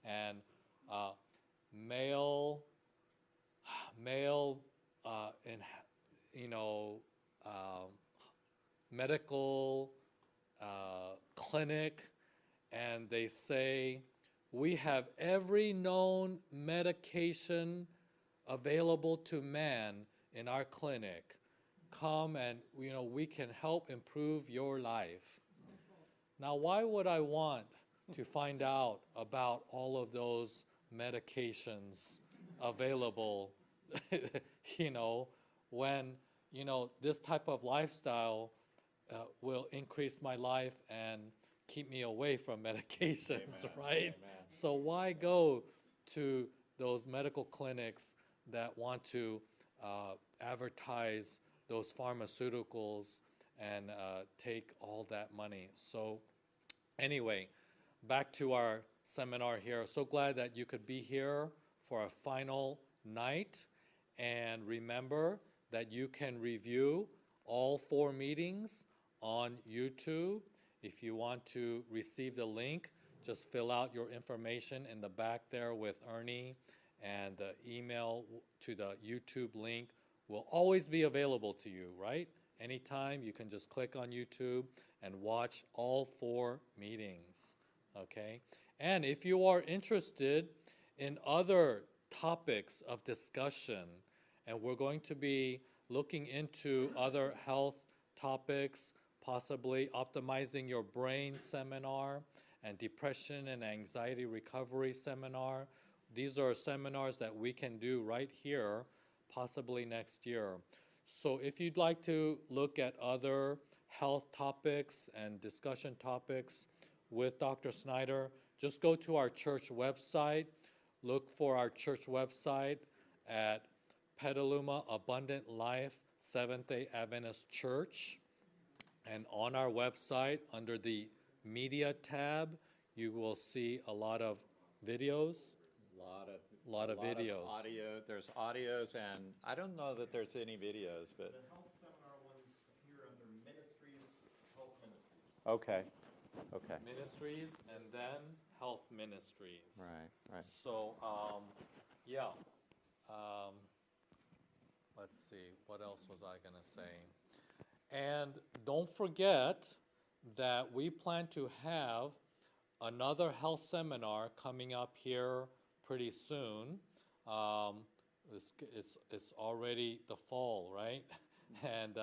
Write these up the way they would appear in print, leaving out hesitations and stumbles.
and male, male, in you know, medical clinic, and they say we have every known medication available to man in our clinic. Come and we can help improve your life. Now, why would I want to find out about all of those medications available, when, this type of lifestyle will increase my life and keep me away from medications, Amen. right? Amen. So why go to those medical clinics that want to advertise those pharmaceuticals and take all that money? So anyway, back to our seminar here. So glad that you could be here for our final night. And remember that you can review all 4 meetings on YouTube. If you want to receive the link, just fill out your information in the back there with Ernie, and the email to the YouTube link will always be available to you, right? Anytime you can just click on YouTube and watch all 4 meetings, okay? And if you are interested in other topics of discussion, and we're going to be looking into other health topics, possibly optimizing your brain seminar and depression and anxiety recovery seminar. These are seminars that we can do right here, possibly next year. So if you'd like to look at other health topics and discussion topics with Dr. Snyder, just go to our church website. Look for our church website at Petaluma Abundant Life Seventh-day Adventist Church. And on our website, under the Media tab, you will see a lot of videos. A lot of videos. Audio. There's audios, and I don't know that there's any videos, but The health seminar ones appear under ministries, health ministries. okay. Okay. Ministries, and then health ministries. Right. So, yeah. Let's see, what else was I going to say? And don't forget that we plan to have another health seminar coming up here pretty soon. It's already the fall, right? And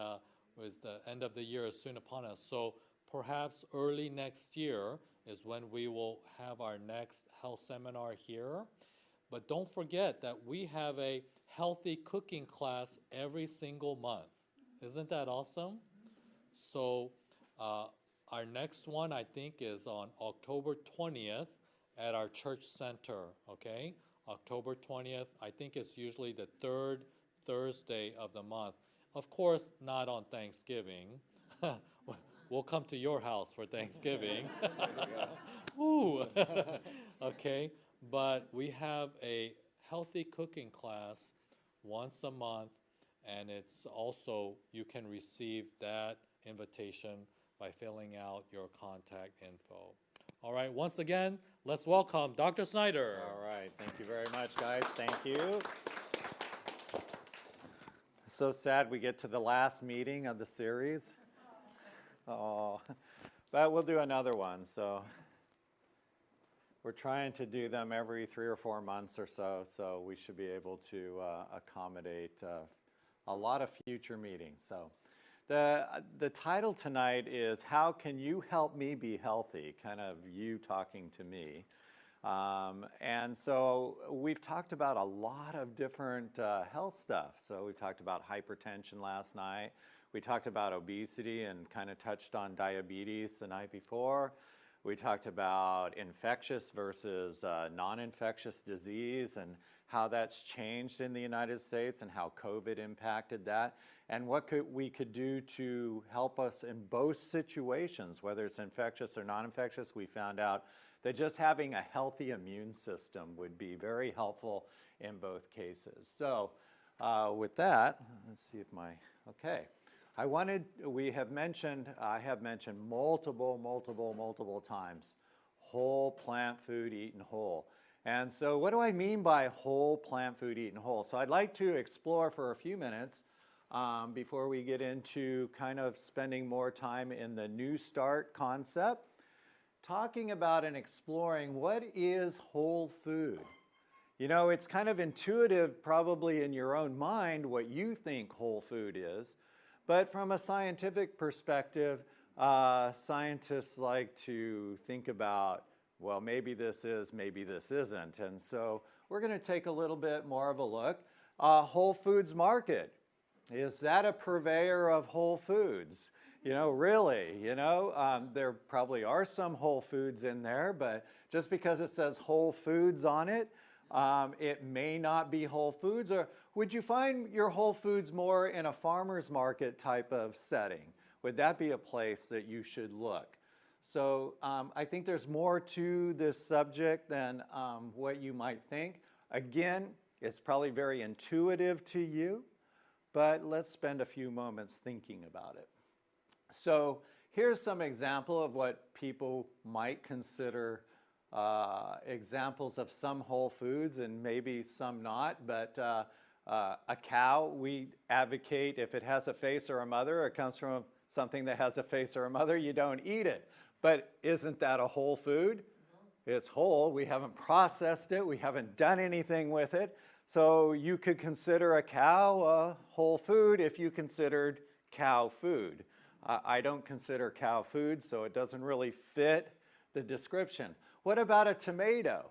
with the end of the year is soon upon us. So perhaps early next year is when we will have our next health seminar here. But don't forget that we have a healthy cooking class every single month. Isn't that awesome? So our next one, I think, is on October 20th at our church center, okay? October 20th, I think it's usually the 3rd Thursday of the month. Of course, not on Thanksgiving. We'll come to your house for Thanksgiving. Woo! Okay, but we have a healthy cooking class once a month, and it's also, you can receive that invitation by filling out your contact info. All right, once again, let's welcome Dr. Snyder. All right. Thank you very much, guys. Thank you. It's so sad we get to the last meeting of the series. Oh, but we'll do another one. So we're trying to do them every 3 or 4 months or so, so we should be able to accommodate a lot of future meetings. So the title tonight is How Can You Help Me Be Healthy? Kind of you talking to me. And so we've talked about a lot of different health stuff. So we talked about hypertension last night. We talked about obesity and kind of touched on diabetes the night before. We talked about infectious versus non-infectious disease and how that's changed in the United States and how COVID impacted that, and what we could do to help us in both situations, whether it's infectious or non-infectious. We found out that just having a healthy immune system would be very helpful in both cases. So with that, let's see if okay. I have mentioned multiple times, whole plant food eaten whole. And so what do I mean by whole plant food eaten whole? So I'd like to explore for a few minutes before we get into kind of spending more time in the New Start concept, talking about and exploring what is whole food. You know, it's kind of intuitive probably in your own mind what you think whole food is, but from a scientific perspective, scientists like to think about, well, maybe this is, maybe this isn't. And so we're going to take a little bit more of a look. Whole Foods Market, is that a purveyor of whole foods? You know, really, you know, there probably are some whole foods in there, but just because it says Whole Foods on it, it may not be whole foods. Or would you find your whole foods more in a farmer's market type of setting? Would that be a place that you should look? So I think there's more to this subject than what you might think. Again, it's probably very intuitive to you, but let's spend a few moments thinking about it. So here's some example of what people might consider examples of some whole foods and maybe some not, but a cow, we advocate if it has a face or a mother, or it comes from something that has a face or a mother, you don't eat it. But isn't that a whole food? It's whole. We haven't processed it. We haven't done anything with it. So you could consider a cow a whole food if you considered cow food. I don't consider cow food, so it doesn't really fit the description. What about a tomato?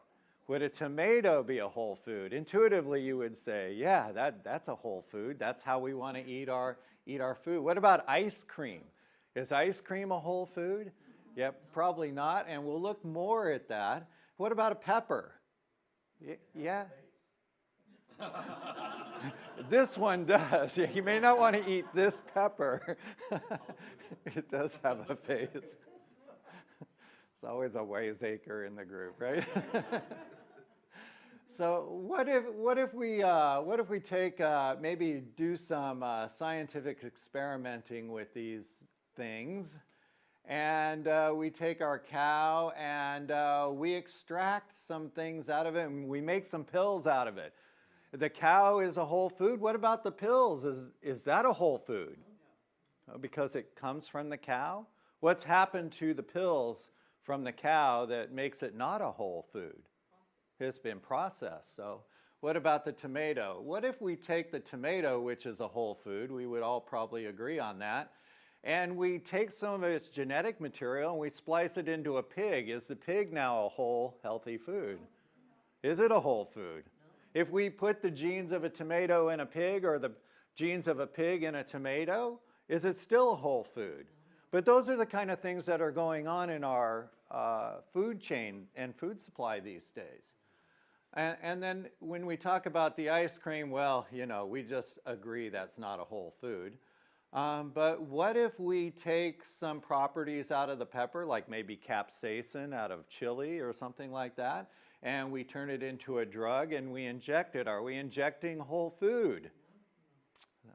Would a tomato be a whole food? Intuitively, you would say, yeah, that's a whole food. That's how we want to eat our food. What about ice cream? Is ice cream a whole food? Yep, probably not, and we'll look more at that. What about a pepper? Yeah? This one does. You may not want to eat this pepper. It does have a face. It's always a wiseacre in the group, right? So what if we take maybe do some scientific experimenting with these things, and we take our cow and we extract some things out of it, and we make some pills out of it. The cow is a whole food. What about the pills? Is that a whole food? Because it comes from the cow? What's happened to the pills from the cow that makes it not a whole food? It's been processed. So what about the tomato? What if we take the tomato, which is a whole food, we would all probably agree on that, and we take some of its genetic material and we splice it into a pig. Is the pig now a whole, healthy food? Is it a whole food? If we put the genes of a tomato in a pig or the genes of a pig in a tomato, is it still a whole food? But those are the kind of things that are going on in our food chain and food supply these days. And then when we talk about the ice cream, well, you know, we just agree that's not a whole food. But what if we take some properties out of the pepper, like maybe capsaicin out of chili or something like that, and we turn it into a drug and we inject it? Are we injecting whole food?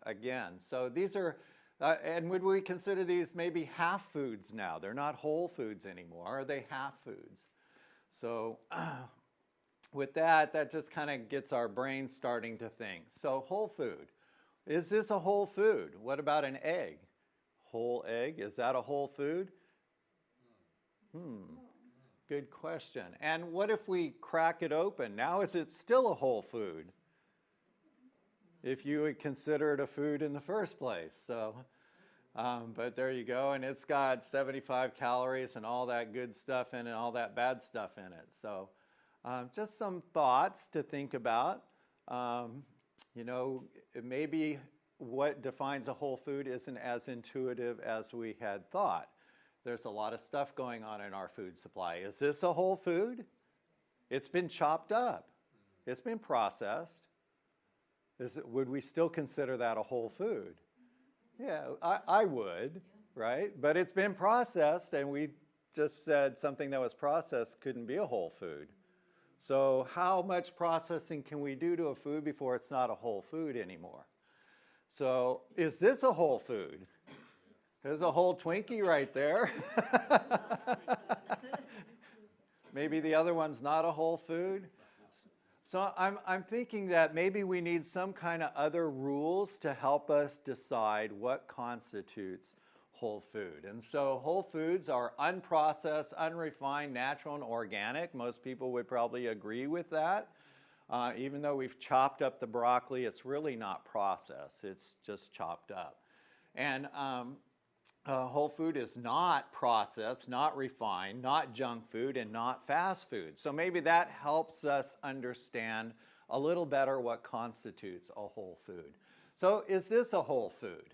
Again, so these are, and would we consider these maybe half foods now? They're not whole foods anymore. Are they half foods? So with that just kind of gets our brain starting to think. So whole food. Is this a whole food? What about an egg? Whole egg, is that a whole food? Good question. And what if we crack it open? Now is it still a whole food? If you would consider it a food in the first place. So, but there you go, and it's got 75 calories and all that good stuff in it, all that bad stuff in it. So just some thoughts to think about. You know, maybe what defines a whole food isn't as intuitive as we had thought. There's a lot of stuff going on in our food supply. Is this a whole food? It's been chopped up. It's been processed. Would we still consider that a whole food? Yeah, I would, right? But it's been processed, and we just said something that was processed couldn't be a whole food. So how much processing can we do to a food before it's not a whole food anymore? So is this a whole food? There's a whole Twinkie right there. Maybe the other one's not a whole food. So I'm thinking that maybe we need some kind of other rules to help us decide what constitutes whole food. And so whole foods are unprocessed, unrefined, natural, and organic. Most people would probably agree with that. Even though we've chopped up the broccoli, it's really not processed. It's just chopped up. And whole food is not processed, not refined, not junk food, and not fast food. So maybe that helps us understand a little better what constitutes a whole food. So is this a whole food?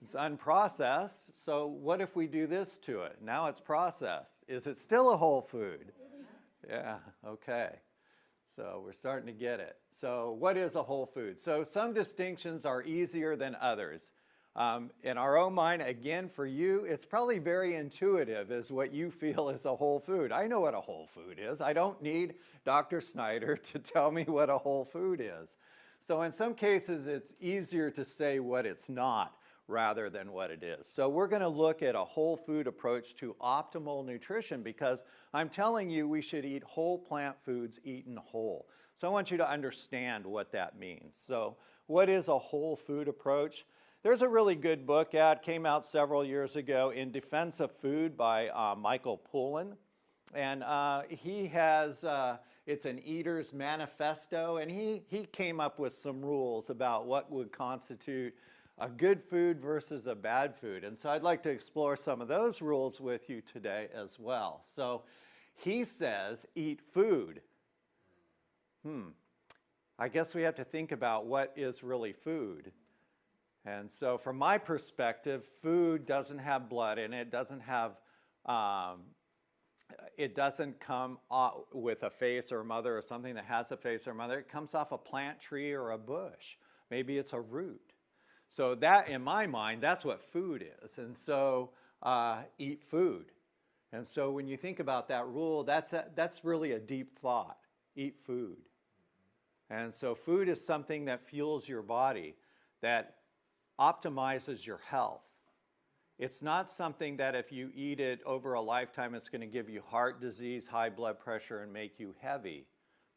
It's unprocessed, so what if we do this to it? Now it's processed. Is it still a whole food? Yeah, okay. So we're starting to get it. So what is a whole food? So some distinctions are easier than others. In our own mind, again, for you, it's probably very intuitive as what you feel is a whole food. I know what a whole food is. I don't need Dr. Snyder to tell me what a whole food is. So in some cases, it's easier to say what it's not rather than what it is. So we're going to look at a whole food approach to optimal nutrition because I'm telling you we should eat whole plant foods eaten whole. So I want you to understand what that means. So what is a whole food approach? There's a really good book out, came out several years ago, In Defense of Food by Michael Pullen. And he has, it's an eater's manifesto, and he came up with some rules about what would constitute a good food versus a bad food. And so I'd like to explore some of those rules with you today as well. So he says, eat food. I guess we have to think about what is really food. And so from my perspective, food doesn't have blood in it. It doesn't come with a face or a mother or something that has a face or a mother. It comes off a plant, tree, or a bush. Maybe it's a root. So that, in my mind, that's what food is. And so eat food. And so when you think about that rule, that's really a deep thought. Eat food. And so food is something that fuels your body, that optimizes your health. It's not something that if you eat it over a lifetime, it's going to give you heart disease, high blood pressure, and make you heavy.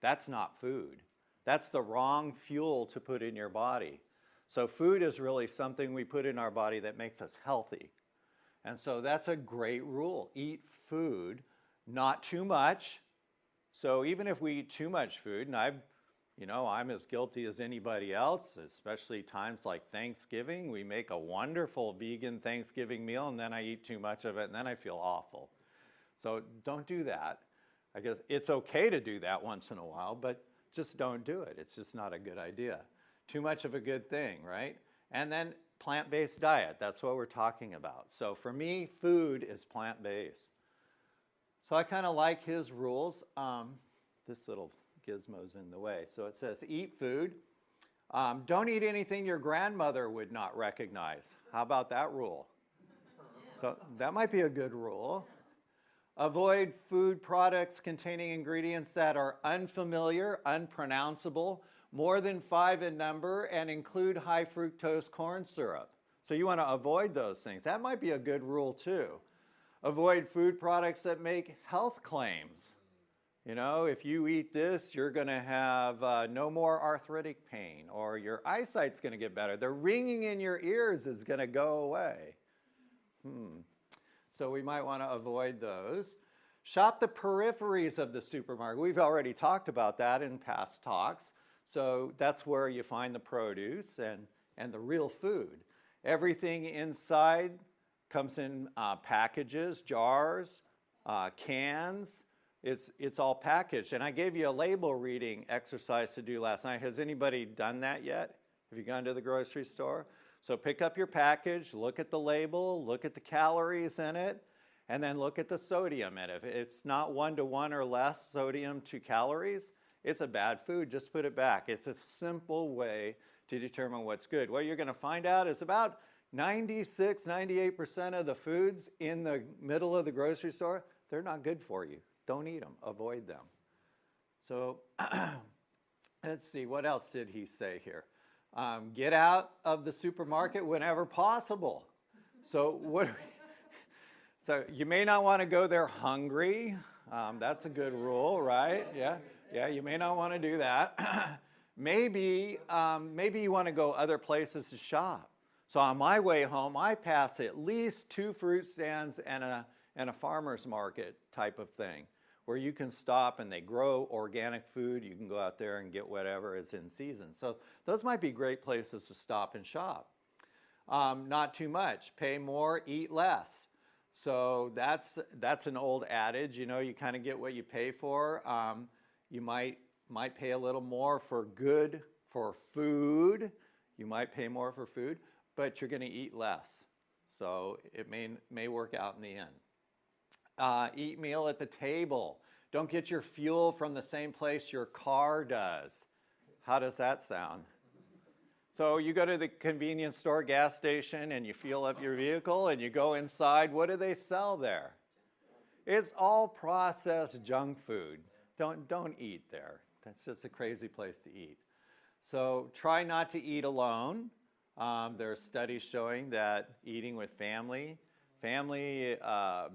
That's not food. That's the wrong fuel to put in your body. So food is really something we put in our body that makes us healthy. And so that's a great rule. Eat food, not too much. So even if we eat too much food, and I'm as guilty as anybody else, especially times like Thanksgiving. We make a wonderful vegan Thanksgiving meal, and then I eat too much of it, and then I feel awful. So don't do that. I guess it's okay to do that once in a while, but just don't do it. It's just not a good idea. Too much of a good thing, right? And then plant-based diet, that's what we're talking about. So for me, food is plant-based. So I kind of like his rules. This little gizmo's in the way. So it says, eat food. Don't eat anything your grandmother would not recognize. How about that rule? So that might be a good rule. Avoid food products containing ingredients that are unfamiliar, unpronounceable, more than 5 in number, and include high fructose corn syrup. So you want to avoid those things. That might be a good rule too. Avoid food products that make health claims. If you eat this, you're going to have no more arthritic pain, or your eyesight's going to get better. The ringing in your ears is going to go away. So we might want to avoid those. Shop the peripheries of the supermarket. We've already talked about that in past talks. So that's where you find the produce and the real food. Everything inside comes in packages, jars, cans. It's all packaged. And I gave you a label reading exercise to do last night. Has anybody done that yet? Have you gone to the grocery store? So pick up your package, look at the label, look at the calories in it, and then look at the sodium in it. If it's not 1-to-1 or less sodium to calories, it's a bad food. Just put it back. It's a simple way to determine what's good. What you're going to find out is about 96, 98% of the foods in the middle of the grocery store, they're not good for you. Don't eat them. Avoid them. So let's see. What else did he say here? Get out of the supermarket whenever possible. So so you may not want to go there hungry. That's a good rule, right? Yeah. Yeah, you may not want to do that. Maybe you want to go other places to shop. So on my way home, I pass at least 2 fruit stands and a farmer's market type of thing, where you can stop and they grow organic food. You can go out there and get whatever is in season. So those might be great places to stop and shop. Not too much. Pay more, eat less. So that's an old adage. You know, you kind of get what you pay for. You might pay a little more for food. You might pay more for food, but you're going to eat less. So it may work out in the end. Eat meal at the table. Don't get your fuel from the same place your car does. How does that sound? So you go to the convenience store, gas station, and you fuel up your vehicle, and you go inside. What do they sell there? It's all processed junk food. Don't eat there. That's just a crazy place to eat. So try not to eat alone. There are studies showing that eating with family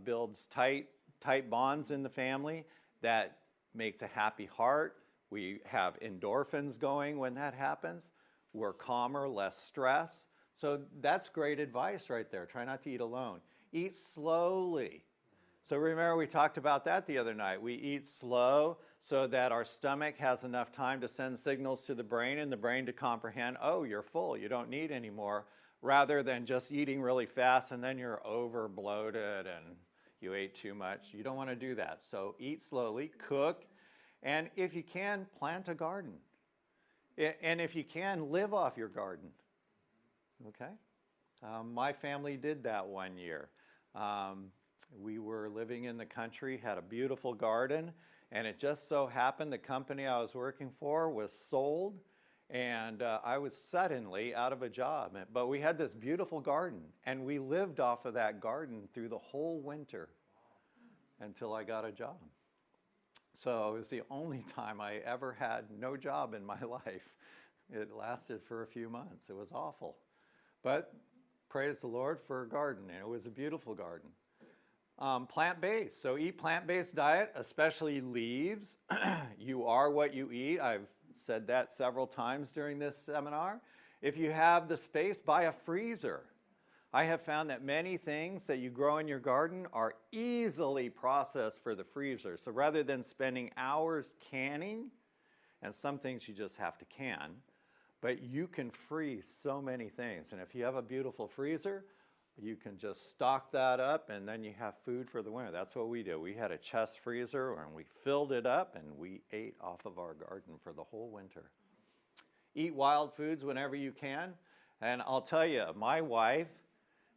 builds tight bonds in the family. That makes a happy heart. We have endorphins going when that happens. We're calmer, less stress. So that's great advice right there. Try not to eat alone. Eat slowly. So remember we talked about that the other night. We eat slow so that our stomach has enough time to send signals to the brain and the brain to comprehend, oh, you're full, you don't need any more, rather than just eating really fast and then you're over bloated and you ate too much. You don't want to do that. So eat slowly, cook, and if you can, plant a garden. And if you can, live off your garden. Okay? My family did that one year. We were living in the country, had a beautiful garden, and it just so happened the company I was working for was sold, and I was suddenly out of a job. But we had this beautiful garden, and we lived off of that garden through the whole winter until I got a job. So it was the only time I ever had no job in my life. It lasted for a few months. It was awful. But praise the Lord for a garden, and it was a beautiful garden. Plant-based. So eat plant-based diet, especially leaves. You are what you eat. I've said that several times during this seminar. If you have the space, buy a freezer. I have found that many things that you grow in your garden are easily processed for the freezer. So rather than spending hours canning, and some things you just have to can, but you can freeze so many things. And if you have a beautiful freezer, you can just stock that up and then you have food for the winter. That's what we did. We had a chest freezer and we filled it up and we ate off of our garden for the whole winter. Eat wild foods whenever you can. And I'll tell you, my wife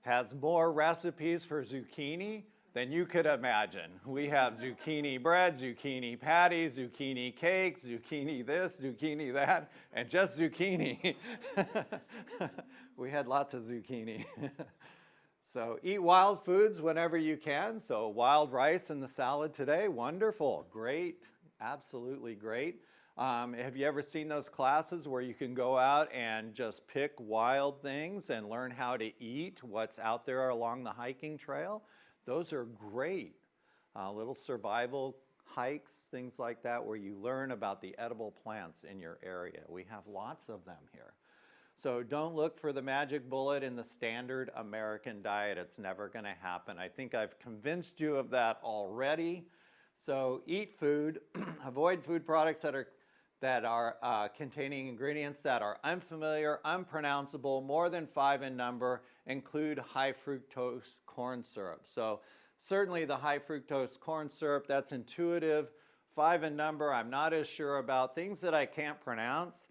has more recipes for zucchini than you could imagine. We have zucchini bread, zucchini patties, zucchini cakes, zucchini this, zucchini that, and just zucchini. We had lots of zucchini. So eat wild foods whenever you can. So wild rice in the salad today, wonderful, great, absolutely great. Have you ever seen those classes where you can go out and just pick wild things and learn how to eat what's out there along the hiking trail? Those are great. Little survival hikes, things like that, where you learn about the edible plants in your area. We have lots of them here. So don't look for the magic bullet in the standard American diet. It's never going to happen. I think I've convinced you of that already. So eat food. Avoid food products that are containing ingredients that are unfamiliar, unpronounceable, more than 5 in number, include high fructose corn syrup. So certainly the high fructose corn syrup, that's intuitive. 5 in number, I'm not as sure about. Things that I can't pronounce,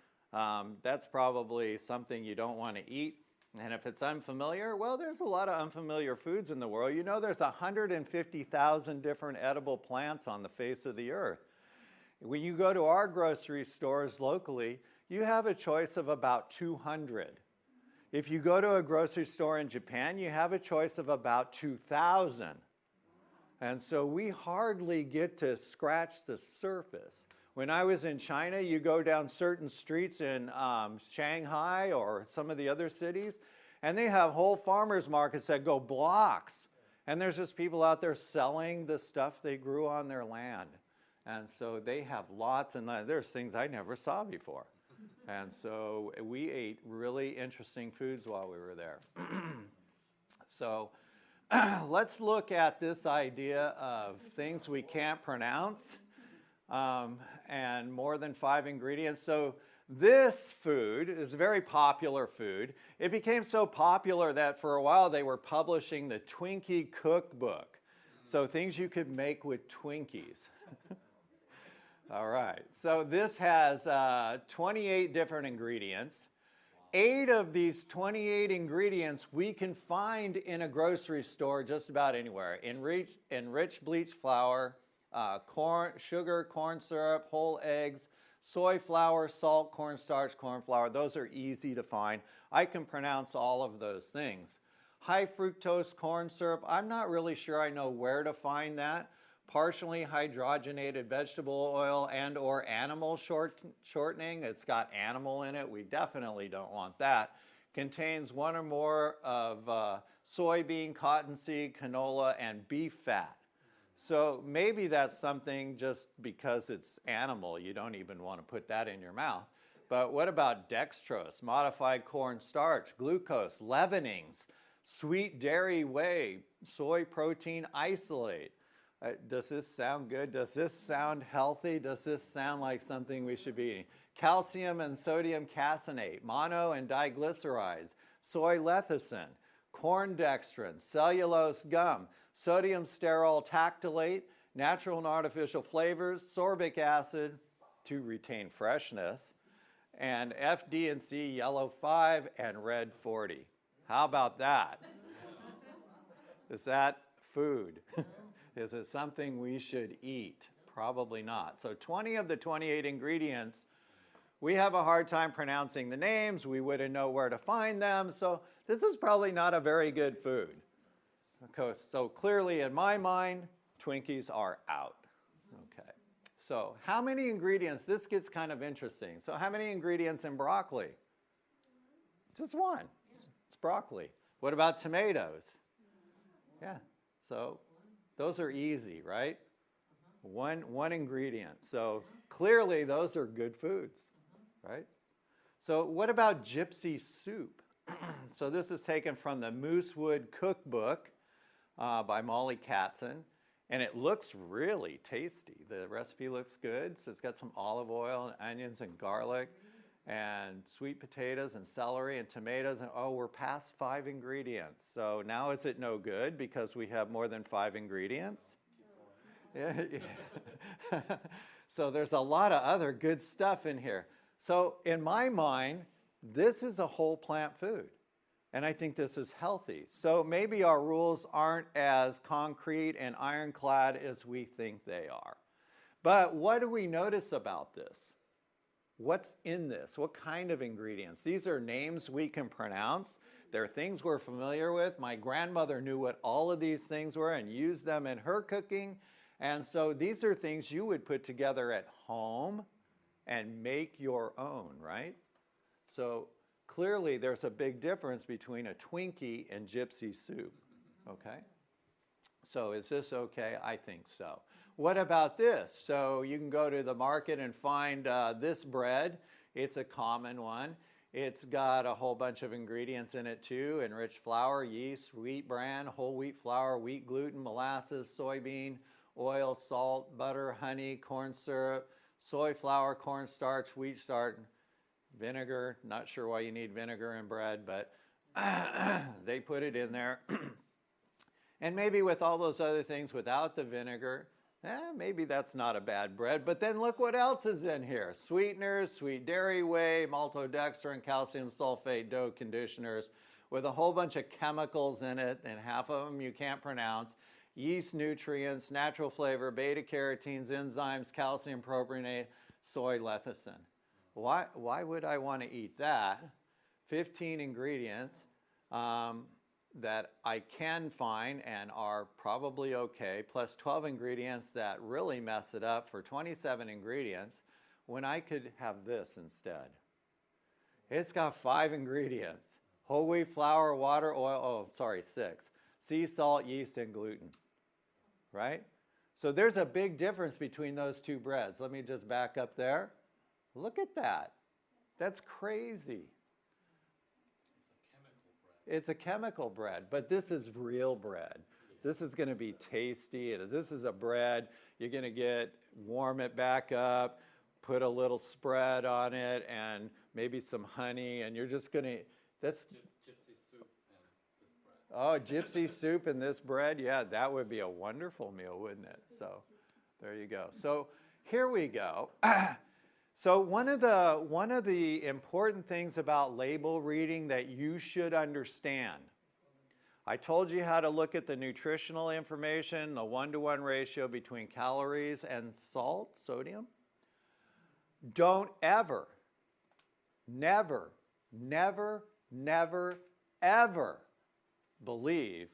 that's probably something you don't want to eat. And if it's unfamiliar, well, there's a lot of unfamiliar foods in the world. You know, there's 150,000 different edible plants on the face of the earth. When you go to our grocery stores locally, you have a choice of about 200. If you go to a grocery store in Japan, you have a choice of about 2,000. And so we hardly get to scratch the surface. When I was in China, you go down certain streets in Shanghai or some of the other cities, and they have whole farmers markets that go blocks. And there's just people out there selling the stuff they grew on their land. And so they have lots, and there's things I never saw before. And so we ate really interesting foods while we were there. So let's look at this idea of things we can't pronounce and more than 5 ingredients. So this food is a very popular food. It became so popular that for a while they were publishing the Twinkie cookbook. So things you could make with Twinkies. All right, so this has 28 different ingredients. 8 of these 28 ingredients we can find in a grocery store just about anywhere. Enriched bleached flour, sugar, corn syrup, whole eggs, soy flour, salt, cornstarch, corn flour. Those are easy to find. I can pronounce all of those things. High fructose corn syrup, I'm not really sure I know where to find that. Partially hydrogenated vegetable oil and or animal shortening. It's got animal in it. We definitely don't want that. Contains 1 or more of soybean, cottonseed, canola, and beef fat. So maybe that's something just because it's animal, you don't even want to put that in your mouth. But what about dextrose, modified cornstarch, glucose, leavenings, sweet dairy whey, soy protein isolate? Does this sound good? Does this sound healthy? Does this sound like something we should be eating? Calcium and sodium caseinate, mono and diglycerides, soy lecithin, corn dextrin, cellulose gum, sodium sterol tactylate, natural and artificial flavors, sorbic acid to retain freshness, and FD&C yellow 5 and red 40. How about that? Is that food? Is it something we should eat? Probably not. So 20 of the 28 ingredients, we have a hard time pronouncing the names. We wouldn't know where to find them. So this is probably not a very good food. Okay, so clearly in my mind, Twinkies are out. Okay. So how many ingredients? This gets kind of interesting. So how many ingredients in broccoli? Just 1. It's broccoli. What about tomatoes? Yeah. So those are easy, right? One ingredient. So clearly those are good foods, right? So what about gypsy soup? So this is taken from the Moosewood Cookbook by Molly Katzen, and it looks really tasty. The recipe looks good. So it's got some olive oil and onions and garlic and sweet potatoes and celery and tomatoes, and oh, we're past 5 ingredients. So now is it no good because we have more than 5 ingredients? Yeah. So there's a lot of other good stuff in here. So in my mind, this is a whole plant food, and I think this is healthy. So maybe our rules aren't as concrete and ironclad as we think they are. But what do we notice about this? What's in this? What kind of ingredients? These are names we can pronounce. They're things we're familiar with. My grandmother knew what all of these things were and used them in her cooking. And so these are things you would put together at home and make your own, right? So clearly there's a big difference between a Twinkie and gypsy soup, okay? So is this okay? I think so. What about this? So you can go to the market and find this bread. It's a common one. It's got a whole bunch of ingredients in it too: enriched flour, yeast, wheat bran, whole wheat flour, wheat gluten, molasses, soybean oil, salt, butter, honey, corn syrup, soy flour, cornstarch, wheat starch, vinegar. Not sure why you need vinegar in bread, but they put it in there. And maybe with all those other things without the vinegar, maybe that's not a bad bread. But then look what else is in here: sweeteners, sweet dairy whey, maltodextrin, calcium sulfate, dough conditioners, with a whole bunch of chemicals in it, and half of them you can't pronounce. Yeast nutrients, natural flavor, beta carotenes, enzymes, calcium propionate, soy lecithin. Why would I want to eat that? 15 ingredients that I can find and are probably okay, plus 12 ingredients that really mess it up for 27 ingredients, when I could have this instead. It's got 5 ingredients: whole wheat flour, water, oil, 6. Sea salt, yeast, and gluten, right? So there's a big difference between those two breads. Let me just back up there. Look at that. That's crazy. It's a chemical bread, but this is real bread. This is going to be tasty. This is a bread you're going to warm it back up, put a little spread on it, and maybe some honey, and you're just going to, that's... Gypsy soup and this bread. Oh, gypsy soup and this bread? Yeah, that would be a wonderful meal, wouldn't it? So there you go. So here we go. So one of the important things about label reading that you should understand, I told you how to look at the nutritional information, the 1-to-1 ratio between calories and salt, sodium. Don't ever, never, never, never, ever believe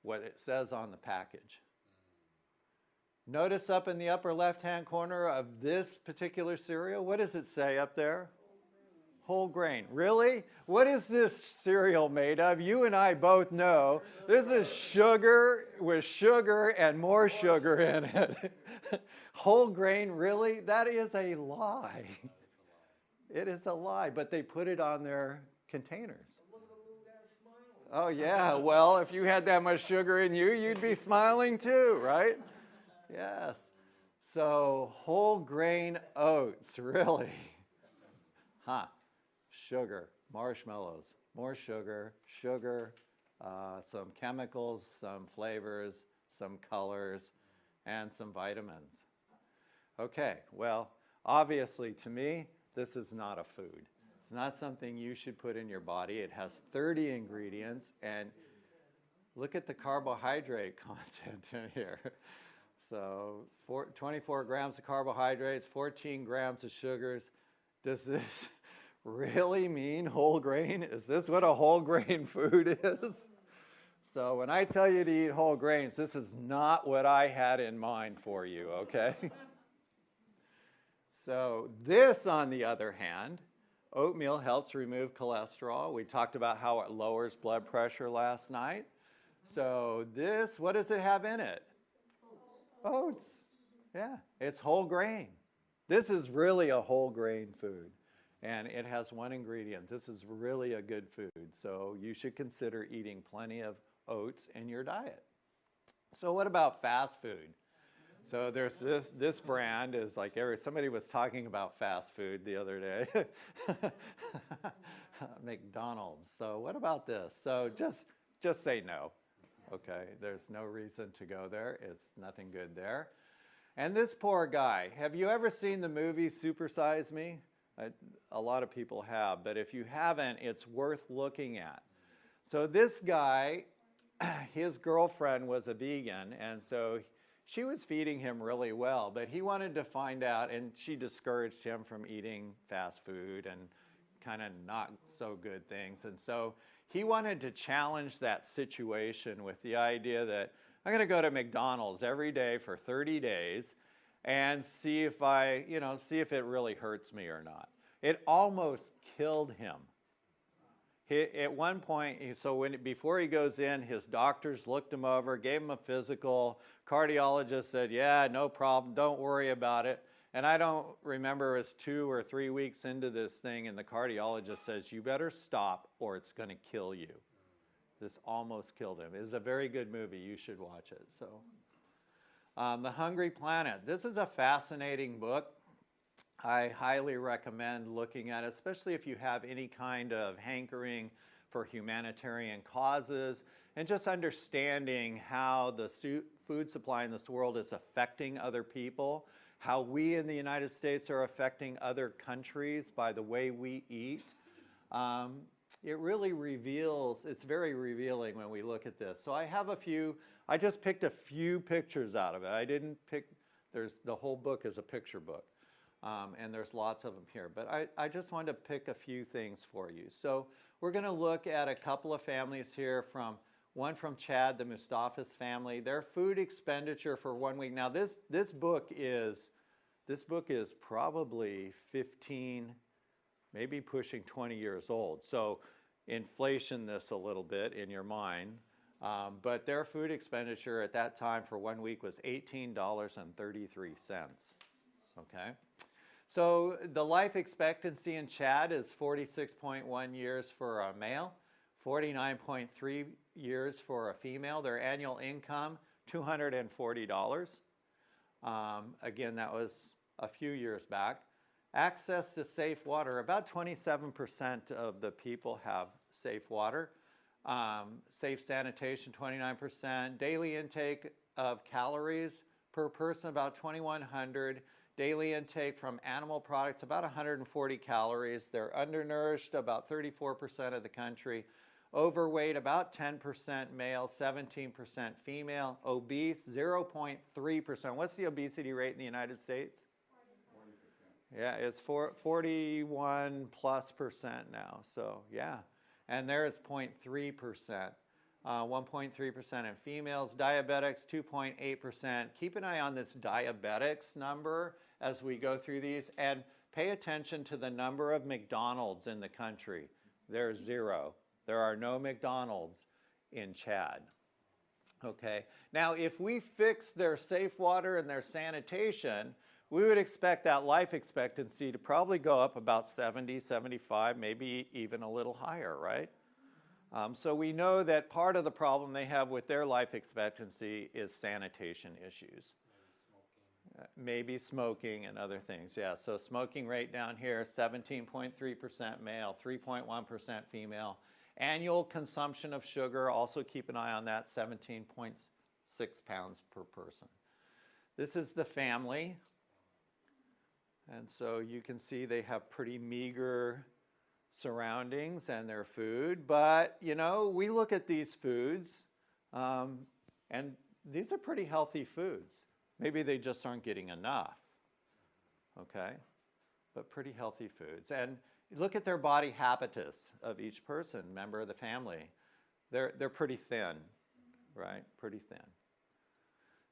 what it says on the package. Notice up in the upper left-hand corner of this particular cereal, what does it say up there? Whole grain. Really? What is this cereal made of? You and I both know this is sugar with sugar and more sugar in it. Whole grain, really? That is a lie. It is a lie, but they put it on their containers. Oh yeah, well, if you had that much sugar in you, you'd be smiling too, right? Yes. So whole grain oats, really? Huh. Sugar, marshmallows, more sugar, some chemicals, some flavors, some colors, and some vitamins. Okay, well, obviously to me, this is not a food. It's not something you should put in your body. It has 30 ingredients, and look at the carbohydrate content in here. So 24 grams of carbohydrates, 14 grams of sugars. Does this really mean whole grain? Is this what a whole grain food is? So when I tell you to eat whole grains, this is not what I had in mind for you, okay? So this, on the other hand, oatmeal helps remove cholesterol. We talked about how it lowers blood pressure last night. So this, what does it have in it? Oats. Yeah, it's whole grain. This is really a whole grain food. And it has one ingredient. This is really a good food. So you should consider eating plenty of oats in your diet. So what about fast food? So there's this brand is like somebody was talking about fast food the other day. McDonald's. So what about this? So just say no. Okay, there's no reason to go there. It's nothing good there. And this poor guy, have you ever seen the movie Super Size Me? A lot of people have, but if you haven't, it's worth looking at. So this guy, his girlfriend was a vegan, and so she was feeding him really well, but he wanted to find out, and she discouraged him from eating fast food and kind of not so good things. And so he wanted to challenge that situation with the idea that I'm going to go to McDonald's every day for 30 days and see if it really hurts me or not. It almost killed him. At one point, before he goes in, his doctors looked him over, gave him a physical. Cardiologist said, yeah, no problem, don't worry about it. And I don't remember, it was 2 or 3 weeks into this thing, and the cardiologist says, you better stop or it's going to kill you. This almost killed him. It is a very good movie. You should watch it. So, The Hungry Planet. This is a fascinating book. I highly recommend looking at it, especially if you have any kind of hankering for humanitarian causes and just understanding how the food supply in this world is affecting other people, how we in the United States are affecting other countries by the way we eat. It really reveals, it's very revealing when we look at this. So I just picked a few pictures out of it. I didn't pick, the whole book is a picture book. And there's lots of them here. But I just wanted to pick a few things for you. So we're going to look at a couple of families here, one from Chad, the Mustafa's family. Their food expenditure for 1 week. Now this book is probably 15, maybe pushing 20 years old. So inflation this a little bit in your mind. But their food expenditure at that time for 1 week was $18.33. Okay? So the life expectancy in Chad is 46.1 years for a male, 49.3 years for a female. Their annual income, $240. Again, that was a few years back. Access to safe water, about 27% of the people have safe water. Safe sanitation, 29%. Daily intake of calories per person, about 2,100. Daily intake from animal products, about 140 calories. They're undernourished, about 34% of the country. Overweight, about 10% male, 17% female. Obese, 0.3%. What's the obesity rate in the United States? 40%. Yeah, it's 41+% now. So, yeah. And there is 0.3%. 1.3% in females. Diabetics, 2.8%. Keep an eye on this diabetics number as we go through these, and pay attention to the number of McDonald's in the country. There's 0. There are no McDonald's in Chad. Okay, now if we fix their safe water and their sanitation, we would expect that life expectancy to probably go up about 70, 75, maybe even a little higher, right? So we know that part of the problem they have with their life expectancy is sanitation issues. Maybe smoking and other things, yeah. So smoking rate down here, 17.3% male, 3.1% female. Annual consumption of sugar, also keep an eye on that, 17.6 pounds per person. This is the family. And so you can see they have pretty meager surroundings and their food. But, you know, we look at these foods, and these are pretty healthy foods. Maybe they just aren't getting enough, okay? But pretty healthy foods. And look at their body habitus of each person, member of the family. They're pretty thin, right? Pretty thin.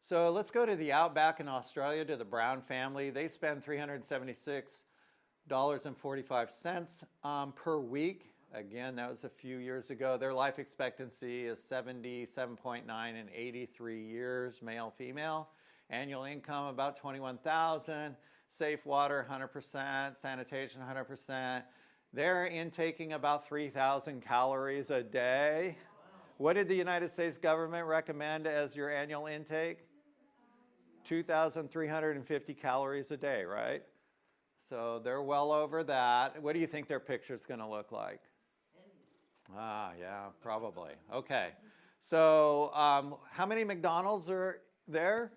So let's go to the outback in Australia, to the Brown family. They spend $376.45 per week. Again, that was a few years ago. Their life expectancy is 77.9 and 83 years, male, female. Annual income about 21,000. Safe water 100%, sanitation 100%. They're intaking about 3,000 calories a day. What did the United States government recommend as your annual intake? 2,350 calories a day, right? So they're well over that. What do you think their picture's going to look like? Ah, yeah, probably. Okay. So how many McDonald's are there?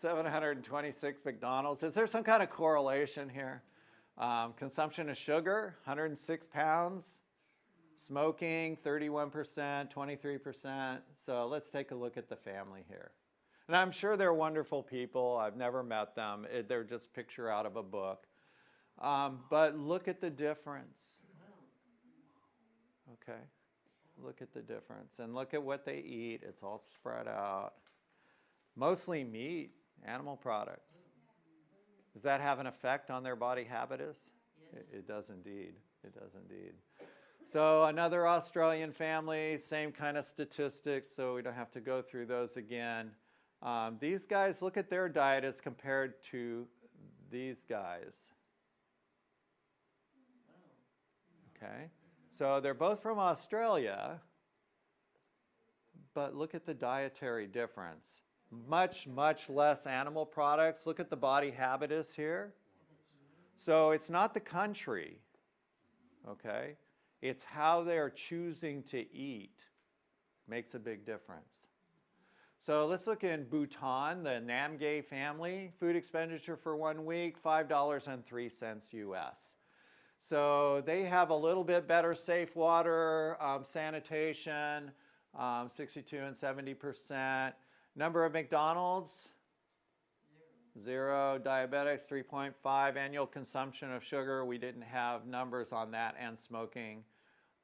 726 McDonald's. Is there some kind of correlation here? Consumption of sugar, 106 pounds. Smoking, 31%, 23%. So let's take a look at the family here. And I'm sure they're wonderful people. I've never met them. They're just picture out of a book. But look at the difference. Okay. Look at the difference. And look at what they eat. It's all spread out. Mostly meat, animal products. Does that have an effect on their body habitus? It does indeed. It does indeed. So another Australian family, same kind of statistics, so we don't have to go through those again. These guys, look at their diet as compared to these guys. Okay, so they're both from Australia, but look at the dietary difference. Much, much less animal products. Look at the body habitus here. So it's not the country, okay? It's how they're choosing to eat makes a big difference. So let's look in Bhutan, the Namgay family. Food expenditure for 1 week, $5.03 US. So they have a little bit better safe water, sanitation, 62 and 70%. Number of McDonald's, 0. Diabetics, 3.5. Annual consumption of sugar, we didn't have numbers on that, and smoking.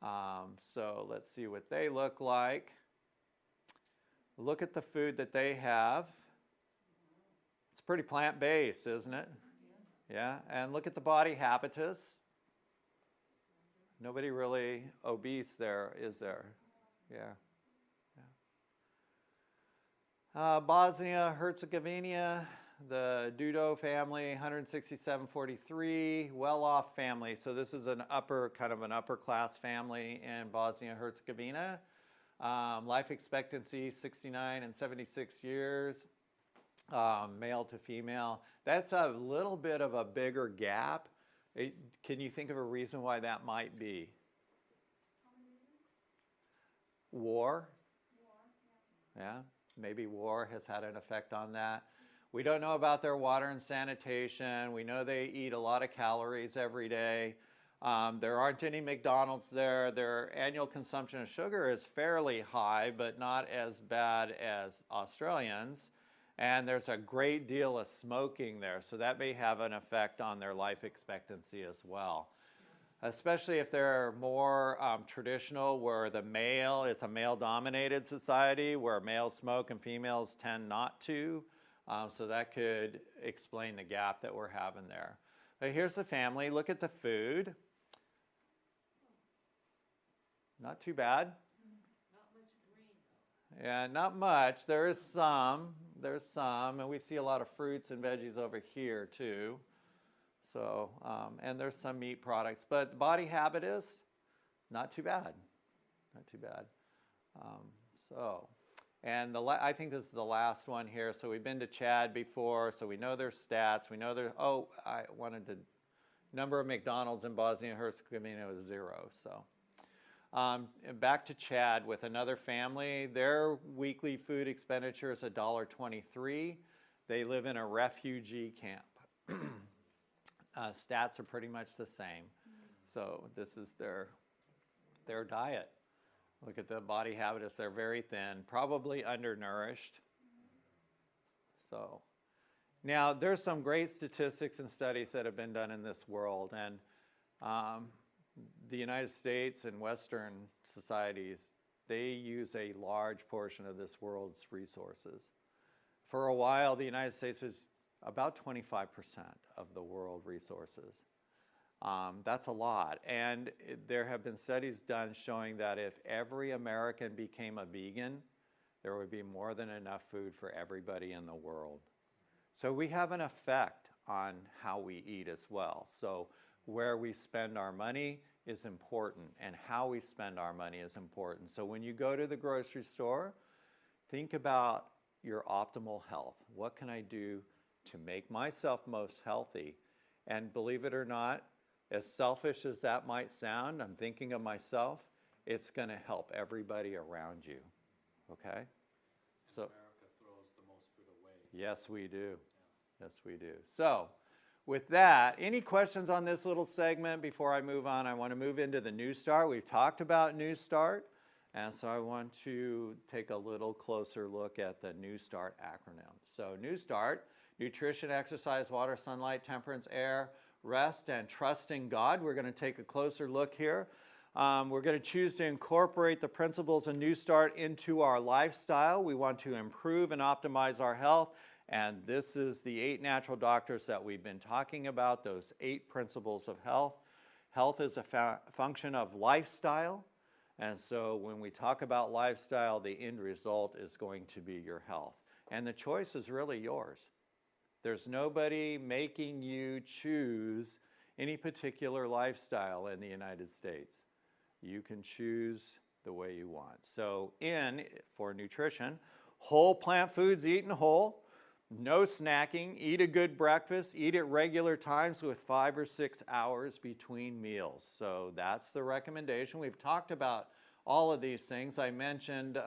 So let's see what they look like. Look at the food that they have. It's pretty plant-based, isn't it? Yeah, and look at the body habitus. Nobody really obese there, is there? Yeah. Bosnia, Herzegovina, the Dudo family, 167.43, well-off family. So this is an kind of an upper-class family in Bosnia, Herzegovina. Life expectancy, 69 and 76 years, male to female. That's a little bit of a bigger gap. Can you think of a reason why that might be? War? Yeah, maybe war has had an effect on that. We don't know about their water and sanitation. We know they eat a lot of calories every day. There aren't any McDonald's there. Their annual consumption of sugar is fairly high, but not as bad as Australians. And there's a great deal of smoking there, so that may have an effect on their life expectancy as well. Especially if they're more traditional, where it's a male-dominated society, where males smoke and females tend not to. So that could explain the gap that we're having there. But here's the family. Look at the food. Not too bad. Not much green, though. Yeah, not much. There is some. There's some. And we see a lot of fruits and veggies over here, too. So, and there's some meat products. But body habit is not too bad. Not too bad. And I think this is the last one here. So we've been to Chad before, so we know their stats. We know their, number of McDonald's in Bosnia and Herzegovina was 0. So back to Chad with another family. Their weekly food expenditure is $1.23. They live in a refugee camp. Stats are pretty much the same. So this is their diet. Look at the body habitus. They're very thin, probably undernourished. So now there's some great statistics and studies that have been done in this world. And the United States and Western societies, they use a large portion of this world's resources. For a while, the United States was about 25% of the world resources. That's a lot. And there have been studies done showing that if every American became a vegan, there would be more than enough food for everybody in the world. So we have an effect on how we eat as well. So where we spend our money is important, and how we spend our money is important. So when you go to the grocery store, think about your optimal health. What can I do to make myself most healthy? And believe it or not, as selfish as that might sound, I'm thinking of myself, it's going to help everybody around you. Okay? So America throws the most food away. yes, we do. Yes, we do. So with that, any questions on this little segment before I move on? I want to move into the New Start. We've talked about New Start, and so I want to take a little closer look at the New Start acronym. So New Start, nutrition, exercise, water, sunlight, temperance, air, rest, and trust in God. We're going to take a closer look here. We're going to choose to incorporate the principles of New Start into our lifestyle. We want to improve and optimize our health. And this is the 8 natural doctors that we've been talking about, those 8 principles of health. Health is a function of lifestyle. And so when we talk about lifestyle, the end result is going to be your health. And the choice is really yours. There's nobody making you choose any particular lifestyle in the United States. You can choose the way you want. So for nutrition, whole plant foods eaten whole, no snacking, eat a good breakfast, eat at regular times with 5 or 6 hours between meals. So that's the recommendation. We've talked about all of these things. I mentioned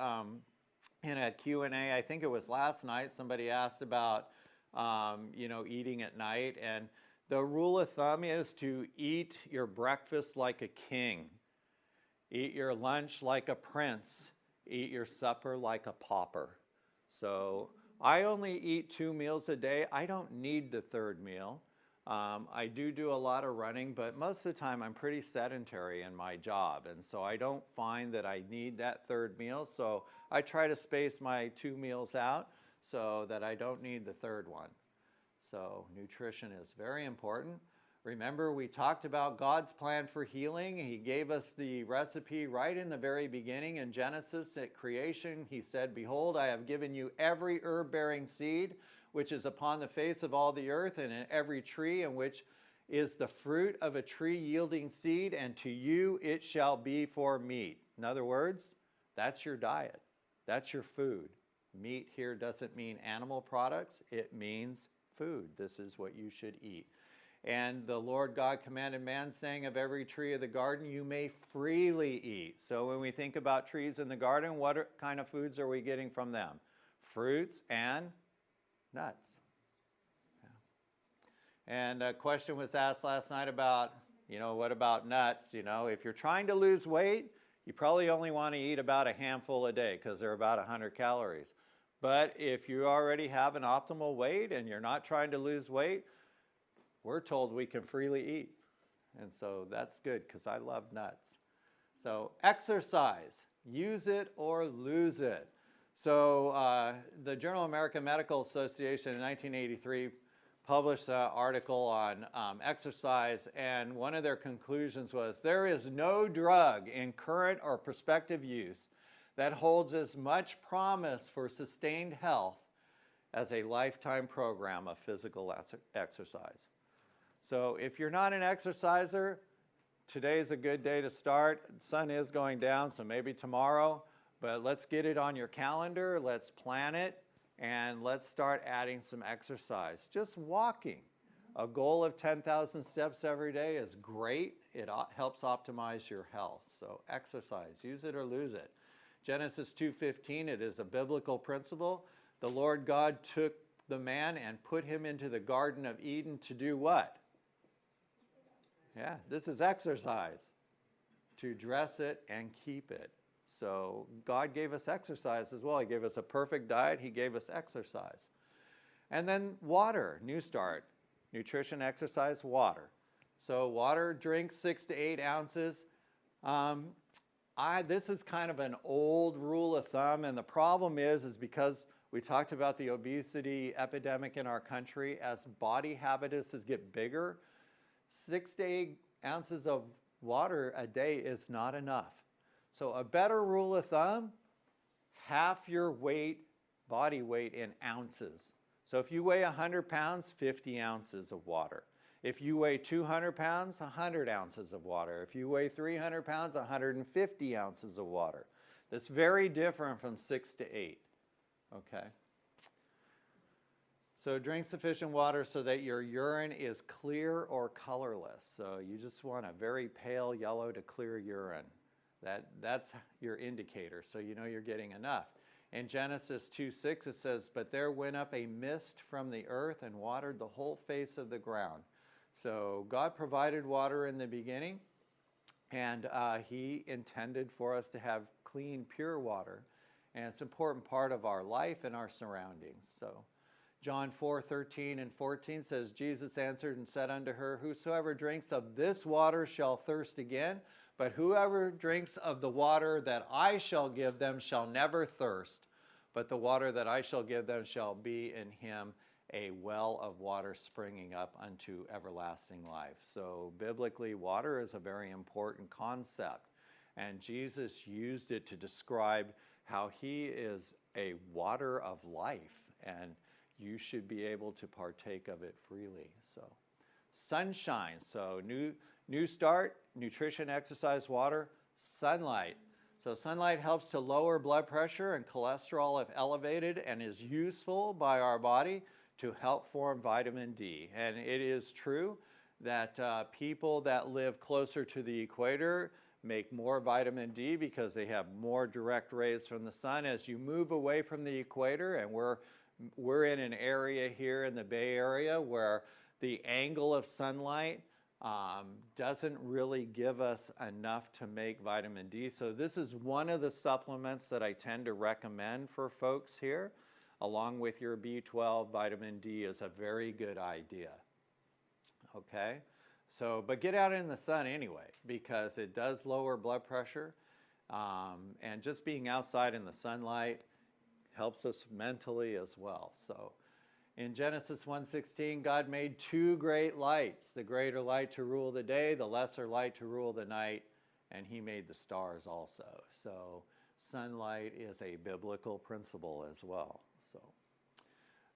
in a Q&A, I think it was last night, somebody asked about eating at night. And the rule of thumb is to eat your breakfast like a king. Eat your lunch like a prince. Eat your supper like a pauper. So I only eat 2 meals a day. I don't need the 3rd meal. I do a lot of running, but most of the time I'm pretty sedentary in my job. And so I don't find that I need that 3rd meal. So I try to space my 2 meals out so that I don't need the 3rd one. So nutrition is very important. Remember, we talked about God's plan for healing. He gave us the recipe right in the very beginning in Genesis at creation. He said, "Behold, I have given you every herb-bearing seed, which is upon the face of all the earth, and in every tree in which is the fruit of a tree yielding seed, and to you it shall be for meat." In other words, that's your diet. That's your food. Meat here doesn't mean animal products. It means food. This is what you should eat. And the Lord God commanded man, saying, "Of every tree of the garden you may freely eat." So when we think about trees in the garden, what kind of foods are we getting from them? Fruits and nuts. Yeah. And a question was asked last night about, what about nuts? If you're trying to lose weight, you probably only want to eat about a handful a day because they're about 100 calories. But if you already have an optimal weight and you're not trying to lose weight, we're told we can freely eat. And so that's good because I love nuts. So exercise, use it or lose it. So the Journal of American Medical Association in 1983 published an article on exercise, and one of their conclusions was, there is no drug in current or prospective use that holds as much promise for sustained health as a lifetime program of physical exercise. So if you're not an exerciser, today's a good day to start. The sun is going down, so maybe tomorrow, but let's get it on your calendar, let's plan it, and let's start adding some exercise. Just walking. A goal of 10,000 steps every day is great. It helps optimize your health. So exercise, use it or lose it. Genesis 2:15, it is a biblical principle. The Lord God took the man and put him into the Garden of Eden to do what? Yeah, this is exercise. To dress it and keep it. So God gave us exercise as well. He gave us a perfect diet. He gave us exercise. And then water, New Start. Nutrition, exercise, water. So water, drink 6 to 8 ounces. This is kind of an old rule of thumb, and the problem is because we talked about the obesity epidemic in our country, as body habits get bigger, 6 to 8 ounces of water a day is not enough. So a better rule of thumb, half your weight, body weight in ounces. So if you weigh 100 pounds, 50 ounces of water. If you weigh 200 pounds, 100 ounces of water. If you weigh 300 pounds, 150 ounces of water. That's very different from 6 to 8, okay? So drink sufficient water so that your urine is clear or colorless. So you just want a very pale yellow to clear urine. That's your indicator, so you know you're getting enough. In Genesis 2:6 it says, "But there went up a mist from the earth and watered the whole face of the ground." So God provided water in the beginning, and He intended for us to have clean, pure water. And it's an important part of our life and our surroundings. So John 4:13 and 14 says, "Jesus answered and said unto her, Whosoever drinks of this water shall thirst again, but whoever drinks of the water that I shall give them shall never thirst, but the water that I shall give them shall be in him a well of water springing up unto everlasting life." So biblically, water is a very important concept, and Jesus used it to describe how He is a water of life, and you should be able to partake of it freely. So sunshine, so new start, nutrition, exercise, water, sunlight. So sunlight helps to lower blood pressure and cholesterol if elevated, and is useful by our body to help form vitamin D. And it is true that people that live closer to the equator make more vitamin D because they have more direct rays from the sun. As you move away from the equator, and we're in an area here in the Bay Area where the angle of sunlight doesn't really give us enough to make vitamin D. So this is one of the supplements that I tend to recommend for folks here. Along with your B12, vitamin D is a very good idea. Okay? So, but get out in the sun anyway, because it does lower blood pressure. And just being outside in the sunlight helps us mentally as well. So, In Genesis 1:16, God made two great lights, the greater light to rule the day, the lesser light to rule the night, and he made the stars also. So sunlight is a biblical principle as well. So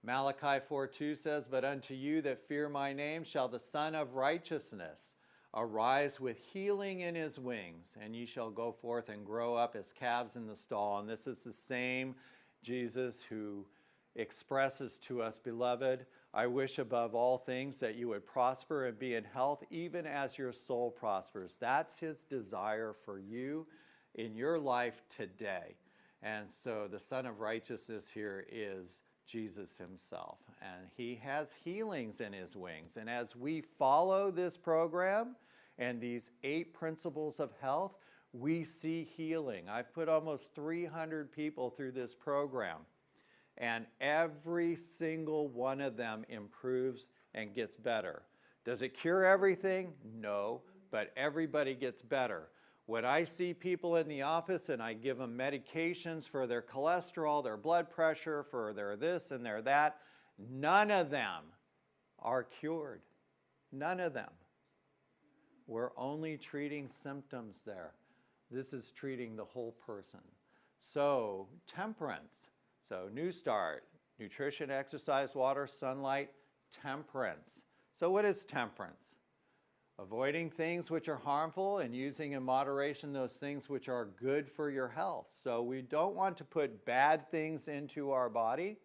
Malachi 4:2 says, "But unto you that fear my name shall the Son of Righteousness arise with healing in his wings, and ye shall go forth and grow up as calves in the stall." And this is the same Jesus who expresses to us, "Beloved, I wish above all things that you would prosper and be in health, even as your soul prospers." That's his desire for you in your life today. And so the Son of Righteousness here is Jesus himself. And he has healings in his wings. And as we follow this program and these 8 principles of health, we see healing. I've put almost 300 people through this program. And every single one of them improves and gets better. Does it cure everything? No, but everybody gets better. When I see people in the office and I give them medications for their cholesterol, their blood pressure, for their this and their that, none of them are cured. None of them. We're only treating symptoms there. This is treating the whole person. So, temperance. So, New Start, nutrition, exercise, water, sunlight, temperance. So, what is temperance? Avoiding things which are harmful and using in moderation those things which are good for your health. So we don't want to put bad things into our body.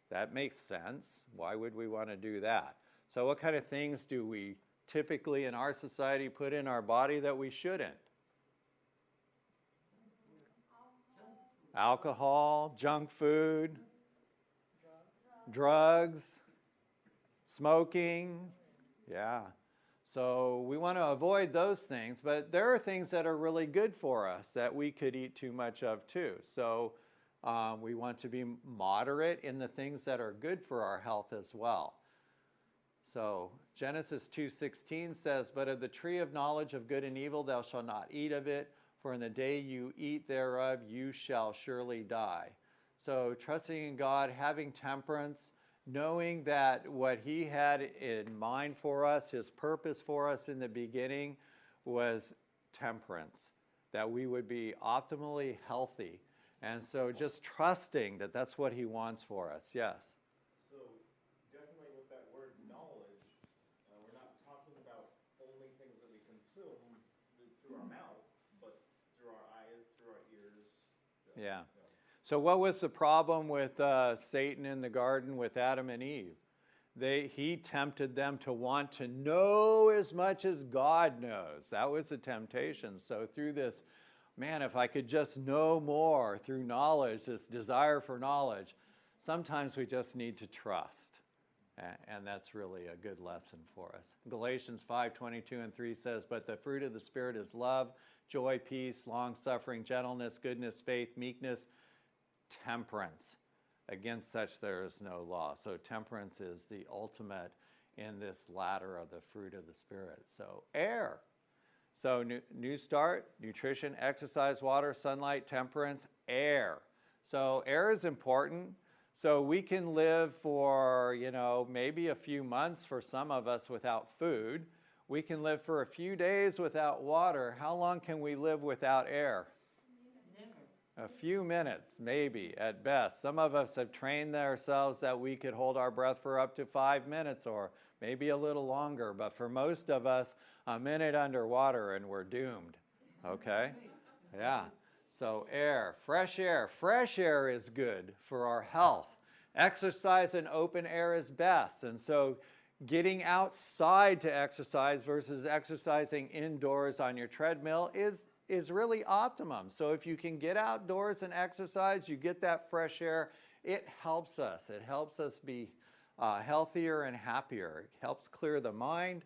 That makes sense. Why would we want to do that? So what kind of things do we typically in our society put in our body that we shouldn't? Alcohol, junk food, drugs, smoking. Yeah. So we want to avoid those things, but there are things that are really good for us that we could eat too much of too. So we want to be moderate in the things that are good for our health as well. So Genesis 2:16 says, "But of the tree of knowledge of good and evil thou shalt not eat of it, for in the day you eat thereof you shall surely die." So trusting in God, having temperance, knowing that what he had in mind for us, his purpose for us in the beginning was temperance, that we would be optimally healthy. And so just trusting that that's what he wants for us. Yes? So definitely with that word knowledge, we're not talking about only things that we consume through our mouth, but through our eyes, through our ears. Yeah. So what was the problem with Satan in the garden with Adam and Eve? He tempted them to want to know as much as God knows. That was the temptation. So through this, man, if I could just know more through knowledge, this desire for knowledge, sometimes we just need to trust. And that's really a good lesson for us. Galatians 5:22 and 3 says, "But the fruit of the Spirit is love, joy, peace, long-suffering, gentleness, goodness, faith, meekness, temperance. Against such there is no law." So temperance is the ultimate in this ladder of the fruit of the Spirit. So air. So new start, nutrition, exercise, water, sunlight, temperance, air. So air is important. So we can live for, maybe a few months for some of us without food. We can live for a few days without water. How long can we live without air? A few minutes, maybe, at best. Some of us have trained ourselves that we could hold our breath for up to 5 minutes or maybe a little longer. But for most of us, a minute underwater and we're doomed. Okay? Yeah. So air, fresh air. Fresh air is good for our health. Exercise in open air is best. And so getting outside to exercise versus exercising indoors on your treadmill is really optimum. So if you can get outdoors and exercise, you get that fresh air, it helps us. It helps us be healthier and happier. It helps clear the mind,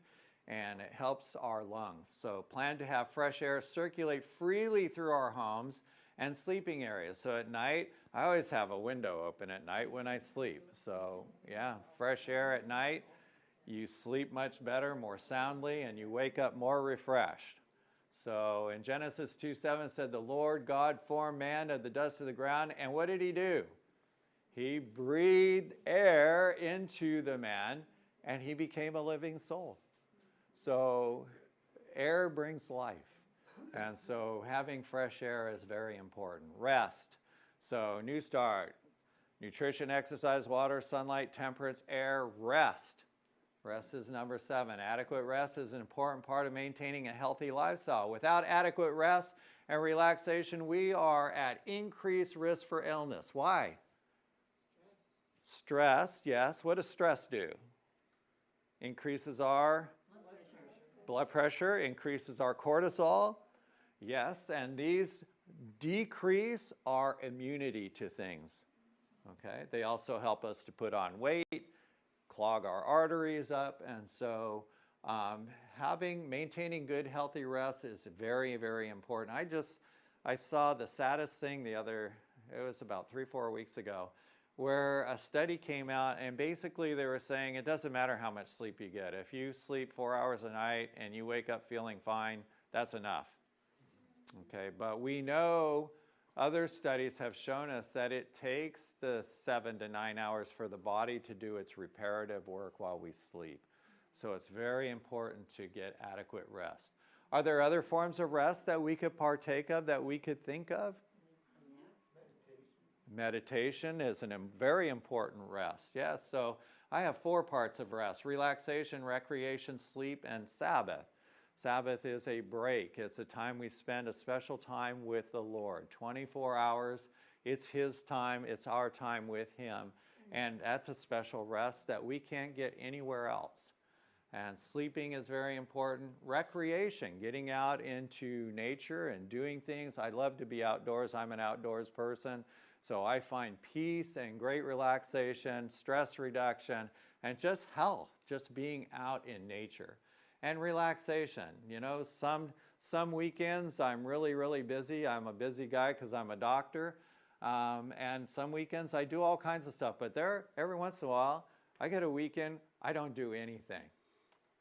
and it helps our lungs. So plan to have fresh air circulate freely through our homes and sleeping areas. So at night, I always have a window open at night when I sleep. So yeah, fresh air at night, you sleep much better, more soundly, and you wake up more refreshed. So in Genesis 2:7 said, "The Lord God formed man of the dust of the ground," and what did he do? He breathed air into the man, and he became a living soul. So air brings life. And so having fresh air is very important. Rest. So new start. Nutrition, exercise, water, sunlight, temperance, air, rest. Rest is number 7. Adequate rest is an important part of maintaining a healthy lifestyle. Without adequate rest and relaxation, we are at increased risk for illness. Why? Stress, yes. What does stress do? Increases our blood pressure, increases our cortisol. Yes, and these decrease our immunity to things. Okay, they also help us to put on weight, clog our arteries up, and so maintaining good, healthy rest is very, very important. I saw the saddest thing it was about 3-4 weeks ago, where a study came out, and basically they were saying it doesn't matter how much sleep you get. If you sleep 4 hours a night and you wake up feeling fine, that's enough. Okay, but we know other studies have shown us that it takes the 7 to 9 hours for the body to do its reparative work while we sleep. So it's very important to get adequate rest. Are there other forms of rest that we could partake of, that we could think of? Meditation is a very important rest. Yes, so I have 4 parts of rest: relaxation, recreation, sleep, and Sabbath. Sabbath is a break. It's a time we spend a special time with the Lord. 24 hours, it's His time, it's our time with Him. And that's a special rest that we can't get anywhere else. And sleeping is very important. Recreation, getting out into nature and doing things. I love to be outdoors. I'm an outdoors person. So I find peace and great relaxation, stress reduction, and just health, just being out in nature. And relaxation. You know, some weekends I'm really, really busy. I'm a busy guy because I'm a doctor. And some weekends I do all kinds of stuff. But every once in a while, I get a weekend, I don't do anything.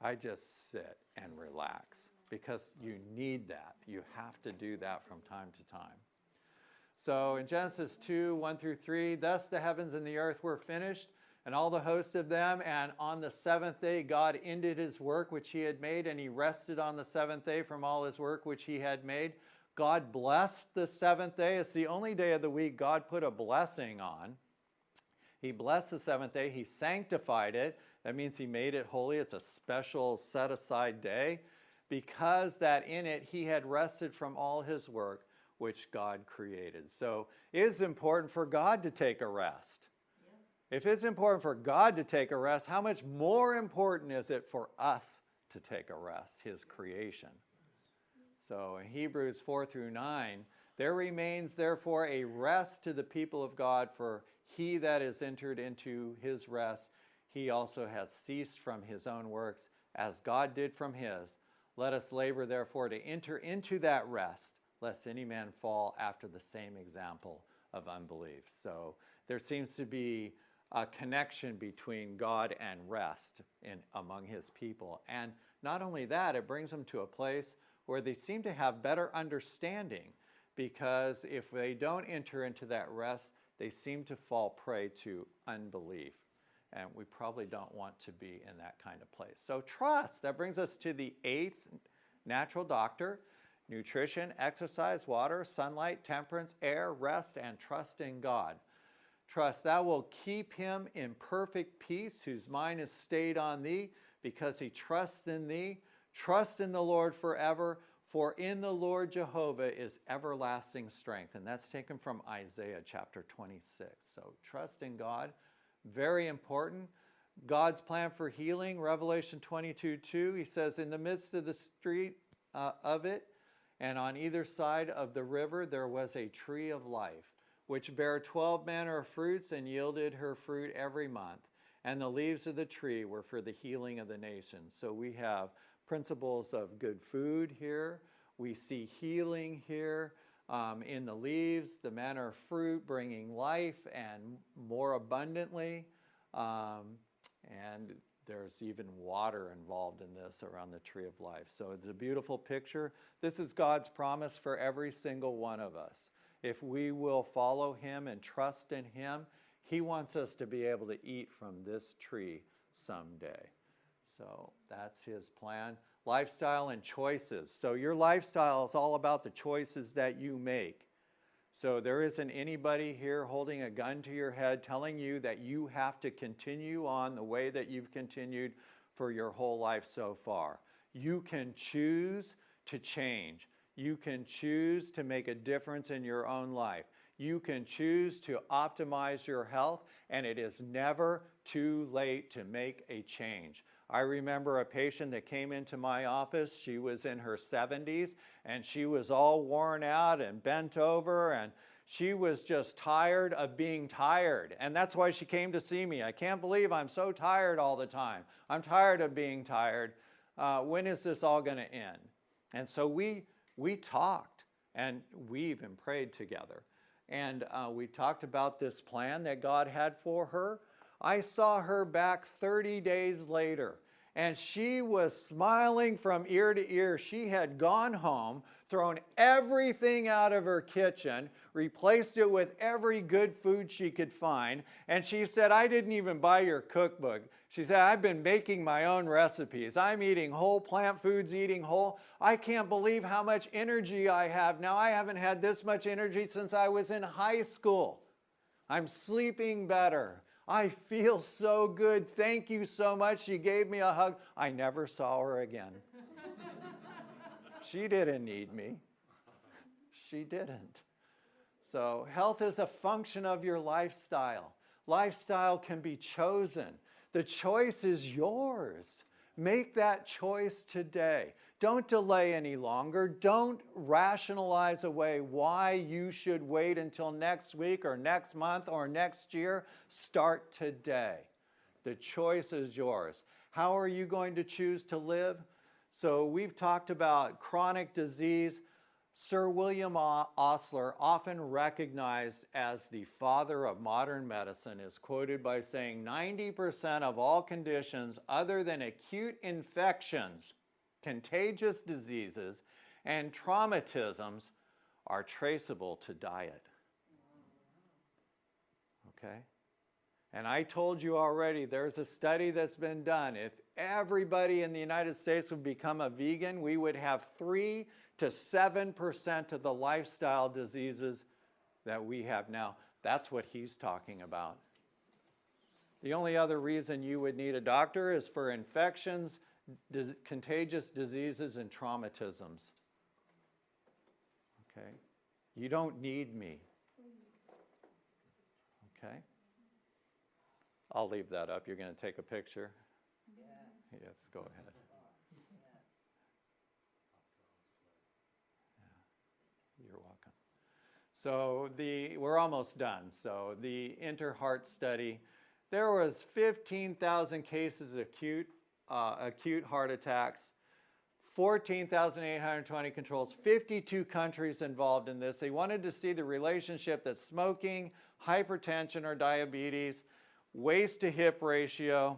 I just sit and relax, because you need that. You have to do that from time to time. So in Genesis 2, 1 through 3, thus the heavens and the earth were finished, and all the hosts of them. And on the 7th day, God ended His work which He had made, and He rested on the 7th day from all His work which He had made. God blessed the 7th day. It's the only day of the week God put a blessing on. He blessed the 7th day. He sanctified it. That means He made it holy. It's a special set-aside day, because that in it He had rested from all His work which God created. So it is important for God to take a rest. If it's important for God to take a rest, how much more important is it for us to take a rest, His creation? So in Hebrews 4 through 9, there remains therefore a rest to the people of God, for he that is entered into his rest, he also has ceased from his own works, as God did from his. Let us labor therefore to enter into that rest, lest any man fall after the same example of unbelief. So there seems to be a connection between God and rest among His people. And not only that, it brings them to a place where they seem to have better understanding, because if they don't enter into that rest, they seem to fall prey to unbelief. And we probably don't want to be in that kind of place. So trust, that brings us to the 8th natural doctor: nutrition, exercise, water, sunlight, temperance, air, rest, and trust in God. Trust, that will keep him in perfect peace, whose mind is stayed on thee, because he trusts in thee. Trust in the Lord forever, for in the Lord Jehovah is everlasting strength. And that's taken from Isaiah chapter 26. So trust in God, very important. God's plan for healing, Revelation 22:2, he says, in the midst of the street of it, and on either side of the river, there was a tree of life, which bare 12 manner of fruits, and yielded her fruit every month. And the leaves of the tree were for the healing of the nations. So we have principles of good food here. We see healing here in the leaves, the manner of fruit bringing life and more abundantly. And there's even water involved in this around the tree of life. So it's a beautiful picture. This is God's promise for every single one of us. If we will follow him and trust in him, He wants us to be able to eat from this tree someday. So that's his plan. Lifestyle and choices. So your lifestyle is all about the choices that you make. So there isn't anybody here holding a gun to your head telling you that you have to continue on the way that you've continued for your whole life so far. You can choose to change. You can choose to make a difference in your own life. You can choose to optimize your health, and it is never too late to make a change. I remember a patient that came into my office. She was in her 70s, and she was all worn out and bent over, and she was just tired of being tired. And that's why she came to see me. I can't believe I'm so tired all the time. I'm tired of being tired. When is this all going to end? And so we talked, and we even prayed together. And we talked about this plan that God had for her. I saw her back 30 days later, and she was smiling from ear to ear. She had gone home, thrown everything out of her kitchen, replaced it with every good food she could find, and she said, I didn't even buy your cookbook. She said, I've been making my own recipes. I'm eating whole plant foods, eating whole. I can't believe how much energy I have now. I haven't had this much energy since I was in high school. I'm sleeping better. I feel so good. Thank you so much. She gave me a hug. I never saw her again. She didn't need me. She didn't. So health is a function of your lifestyle. Lifestyle can be chosen. The choice is yours. Make that choice today. Don't delay any longer. Don't rationalize away why you should wait until next week or next month or next year. Start today. The choice is yours. How are you going to choose to live? So we've talked about chronic disease. Sir William Osler, often recognized as the father of modern medicine, is quoted by saying 90% of all conditions other than acute infections, contagious diseases, and traumatisms are traceable to diet. Okay? And I told you already, there's a study that's been done. If everybody in the United States would become a vegan, we would have 3 to 7% of the lifestyle diseases that we have now. That's what he's talking about. The only other reason you would need a doctor is for infections, contagious diseases, and traumatisms. Okay? You don't need me. Okay? I'll leave that up. You're going to take a picture? Yes, go ahead. You're welcome. So we're almost done. So the InterHeart study, there was 15,000 cases of acute heart attacks, 14,820 controls, 52 countries involved in this. They wanted to see the relationship that smoking, hypertension or diabetes, waist to hip ratio,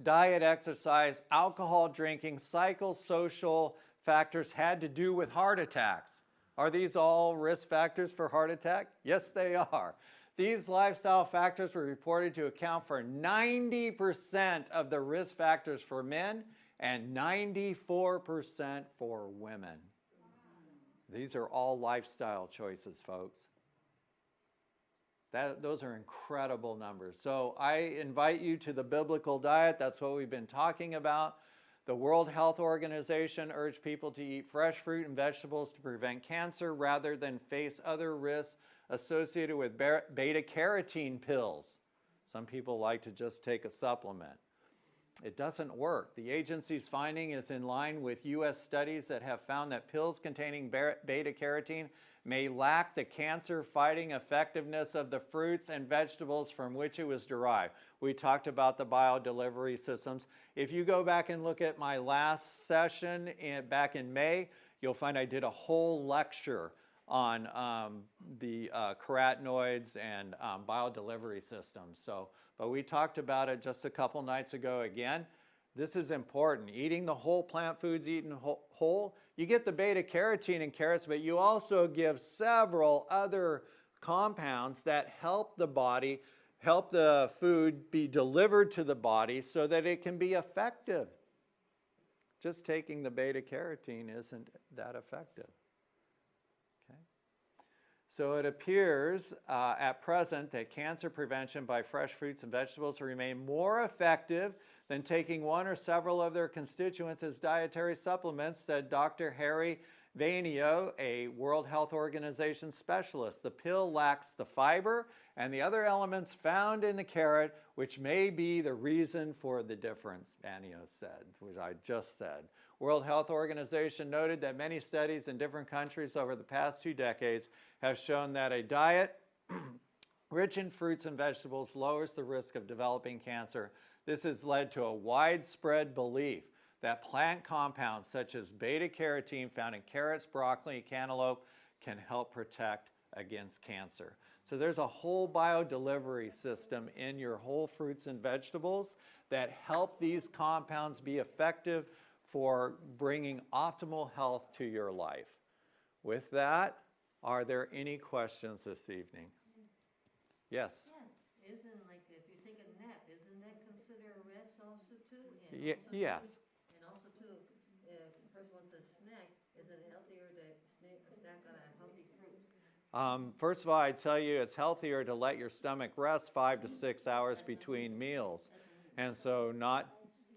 diet, exercise, alcohol drinking, psychosocial factors had to do with heart attacks. Are these all risk factors for heart attack? Yes, they are. These lifestyle factors were reported to account for 90% of the risk factors for men and 94% for women. These are all lifestyle choices, folks. Those are incredible numbers. So I invite you to the biblical diet. That's what we've been talking about. The World Health Organization urged people to eat fresh fruit and vegetables to prevent cancer rather than face other risks associated with beta-carotene pills. Some people like to just take a supplement. It doesn't work. The agency's finding is in line with U.S. studies that have found that pills containing beta-carotene may lack the cancer-fighting effectiveness of the fruits and vegetables from which it was derived. We talked about the biodelivery systems. If you go back and look at my last session back in May, you'll find I did a whole lecture on the carotenoids and biodelivery systems. But we talked about it just a couple nights ago again. This is important. Eating the whole plant foods, eaten whole, you get the beta-carotene in carrots, but you also give several other compounds that help the body help the food be delivered to the body so that it can be effective. Just taking the beta carotene isn't that effective. Okay. So it appears at present that cancer prevention by fresh fruits and vegetables remain more effective than taking one or several of their constituents as dietary supplements, said Dr. Harry Vainio, a World Health Organization specialist. The pill lacks the fiber and the other elements found in the carrot, which may be the reason for the difference, Vainio said, which I just said. World Health Organization noted that many studies in different countries over the past 2 decades have shown that a diet rich in fruits and vegetables lowers the risk of developing cancer. This has led to a widespread belief that plant compounds such as beta-carotene found in carrots, broccoli, and cantaloupe can help protect against cancer. So there's a whole biodelivery system in your whole fruits and vegetables that help these compounds be effective for bringing optimal health to your life. With that, are there any questions this evening? Yes? Yeah, isn't like if you take a nap, isn't that considered a rest also too? And also Yes. Too, and also too, if a person wants a snack, is it healthier to snack on a healthy fruit? First of all, I tell you it's healthier to let your stomach rest 5 to 6 hours between meals. And so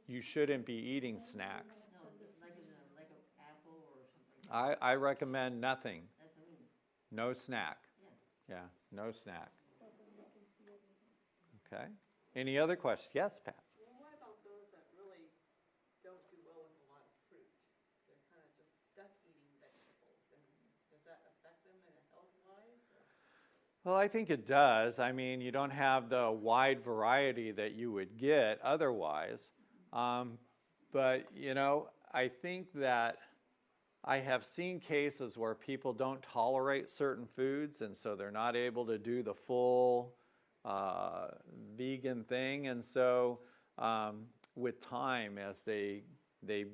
you shouldn't be eating snacks. No, like an apple or something. I recommend nothing. That's what I mean. No snack. Yeah. Yeah, no snack. Okay. Any other questions? Yes, Pat? Well, what about those that really don't do well with a lot of fruit? They're kind of just stuck eating vegetables, and does that affect them in a health-wise? Well, I think it does. I mean, you don't have the wide variety that you would get otherwise. But, you know, I think that I have seen cases where people don't tolerate certain foods, and so they're not able to do the full vegan thing. And so with time, as they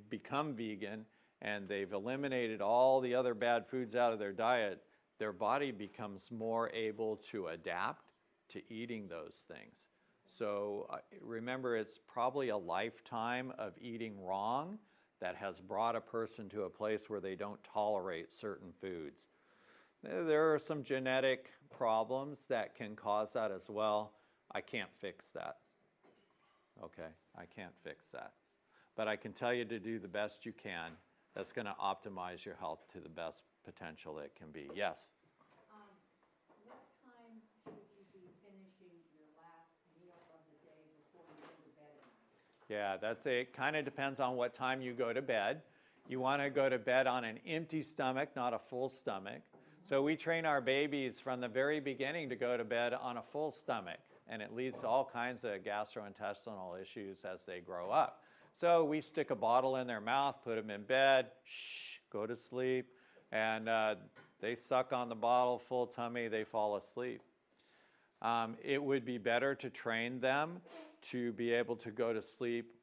become vegan and they've eliminated all the other bad foods out of their diet, their body becomes more able to adapt to eating those things. So remember, it's probably a lifetime of eating wrong that has brought a person to a place where they don't tolerate certain foods. There are some genetic problems that can cause that as well. I can't fix that. Okay, I can't fix that. But I can tell you to do the best you can. That's going to optimize your health to the best potential it can be. Yes? What time should you be finishing your last meal of the day before you go to bed at night? Yeah, it kind of depends on what time you go to bed. You want to go to bed on an empty stomach, not a full stomach. So we train our babies from the very beginning to go to bed on a full stomach, and it leads to all kinds of gastrointestinal issues as they grow up. So we stick a bottle in their mouth, put them in bed, shh, go to sleep, and they suck on the bottle, full tummy, they fall asleep. It would be better to train them to be able to go to sleep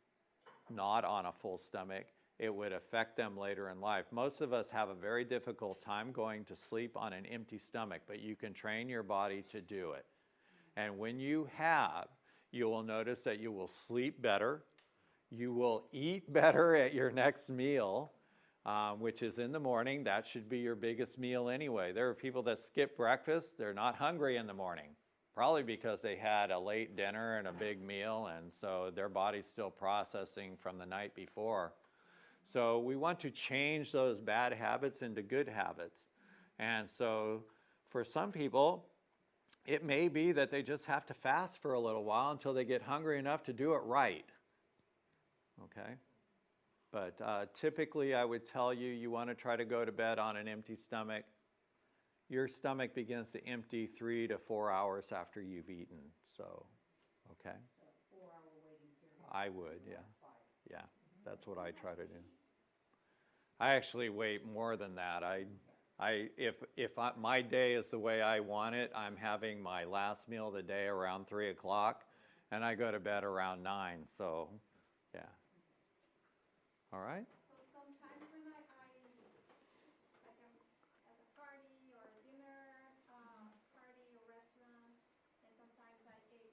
not on a full stomach. It would affect them later in life. Most of us have a very difficult time going to sleep on an empty stomach, but you can train your body to do it. And when you have, you will notice that you will sleep better. You will eat better at your next meal, which is in the morning. That should be your biggest meal anyway. There are people that skip breakfast. They're not hungry in the morning, probably because they had a late dinner and a big meal, and so their body's still processing from the night before. So we want to change those bad habits into good habits. And so for some people, it may be that they just have to fast for a little while until they get hungry enough to do it right. Okay? But typically I would tell you, you want to try to go to bed on an empty stomach. Your stomach begins to empty 3 to 4 hours after you've eaten. So, okay? So 4-hour waiting period. I would, yeah. Yeah, that's what I try to do. I actually wait more than that. If my day is the way I want it, I'm having my last meal of the day around 3 o'clock, and I go to bed around 9. So, yeah. All right. So sometimes when like I'm at a party or a dinner, party or restaurant, and sometimes I ate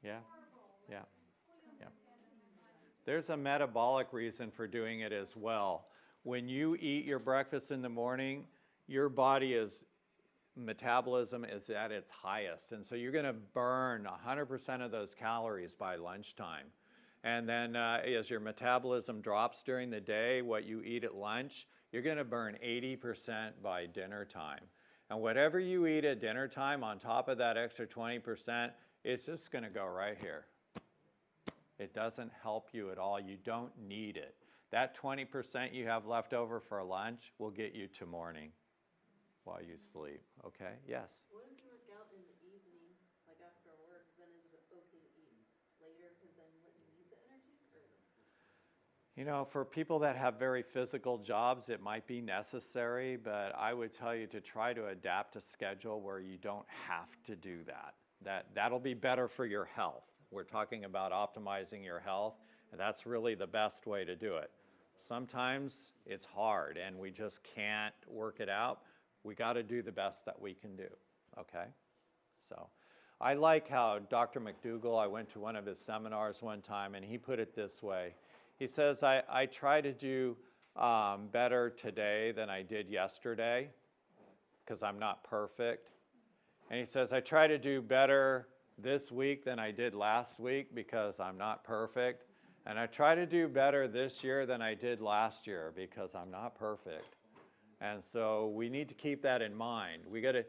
Yeah. horrible. Yeah. I totally Yeah. understand that in my mind. There's a metabolic reason for doing it as well. When you eat your breakfast in the morning, your metabolism is at its highest. And so you're going to burn 100% of those calories by lunchtime. And then as your metabolism drops during the day, what you eat at lunch, you're going to burn 80% by dinner time. And whatever you eat at dinner time on top of that extra 20%, it's just going to go right here. It doesn't help you at all. You don't need it. That 20% you have left over for lunch will get you to morning while you sleep. Okay? Yes? What if you work out in the evening, like after work, then is it okay to eat later because then you need the energy? Or? You know, for people that have very physical jobs, it might be necessary, but I would tell you to try to adapt a schedule where you don't have to do that. That'll be better for your health. We're talking about optimizing your health, and that's really the best way to do it. Sometimes it's hard, and we just can't work it out. We got to do the best that we can do, okay? So I like how Dr. McDougall, I went to one of his seminars one time, and he put it this way. He says, I try to do better today than I did yesterday because I'm not perfect. And he says, I try to do better this week than I did last week because I'm not perfect. And I try to do better this year than I did last year because I'm not perfect. And so we need to keep that in mind. We got to,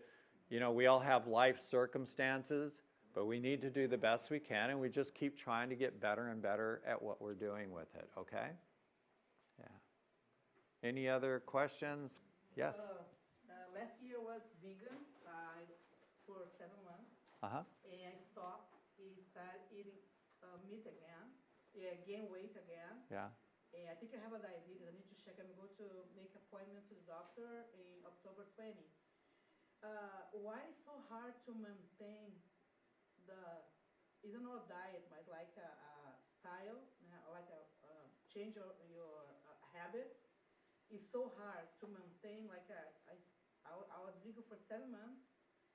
you know, we all have life circumstances, but we need to do the best we can, and we just keep trying to get better and better at what we're doing with it, okay? Yeah. Any other questions? Yes? Last year was vegan for 7 months. Uh-huh. And I stopped, started eating meat again, gain weight again. Yeah. And I think I have a diabetes. I need to check. I'm going to make appointment to the doctor in October 20. Why is so hard to maintain it's not a diet, but like a style, like a change your habits. It's so hard to maintain. Like I was vegan for 7 months.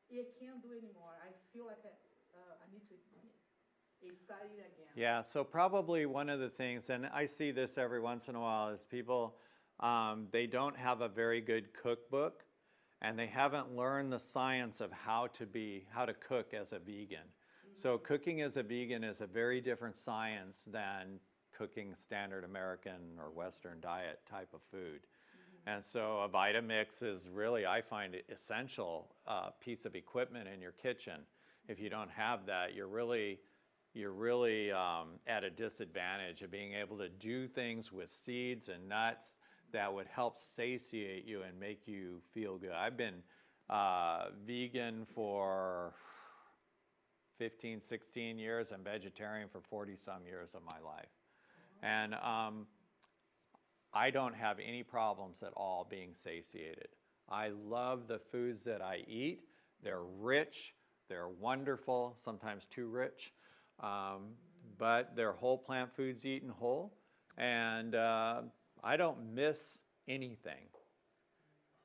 I can't do anymore. I feel like I need to eat meat. It's starting again. Yeah, so probably one of the things, and I see this every once in a while, is people, they don't have a very good cookbook, and they haven't learned the science of how to cook as a vegan. So cooking as a vegan is a very different science than cooking standard American or Western diet type of food. And so a Vitamix is really, I find it essential piece of equipment in your kitchen. If you don't have that, you're really at a disadvantage of being able to do things with seeds and nuts that would help satiate you and make you feel good. I've been vegan for 15, 16 years. I'm vegetarian for 40-some years of my life. And I don't have any problems at all being satiated. I love the foods that I eat. They're rich, they're wonderful, sometimes too rich, but they're whole plant foods eaten whole. And I don't miss anything,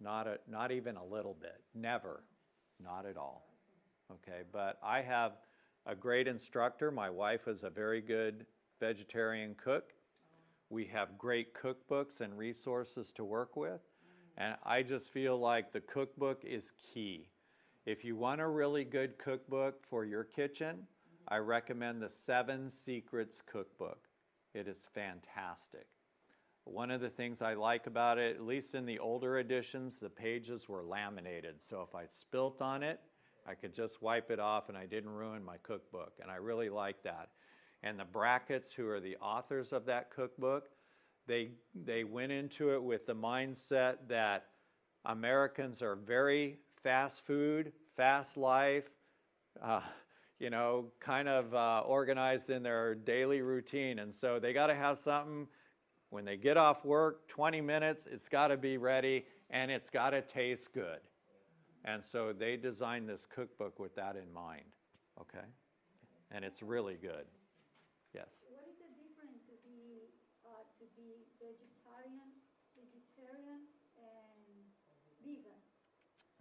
not even a little bit, never, not at all. Okay, but I have a great instructor. My wife is a very good vegetarian cook. We have great cookbooks and resources to work with. And I just feel like the cookbook is key. If you want a really good cookbook for your kitchen, I recommend the 7 Secrets cookbook. It is fantastic. One of the things I like about it, at least in the older editions, the pages were laminated. So if I spilt on it, I could just wipe it off and I didn't ruin my cookbook. And I really like that. And the Brackett's, who are the authors of that cookbook, they went into it with the mindset that Americans are very fast food, fast life, you know, kind of organized in their daily routine. And so they got to have something, when they get off work, 20 minutes, it's got to be ready, and it's got to taste good. And so they designed this cookbook with that in mind, okay? And it's really good. Yes? What is the difference to be vegetarian, and vegan?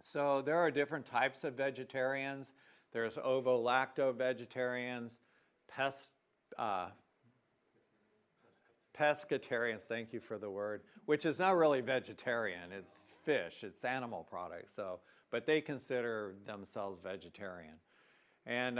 So there are different types of vegetarians. There's ovo-lacto vegetarians. pescatarians, thank you for the word, which is not really vegetarian. It's fish, it's animal products. So, but they consider themselves vegetarian. And,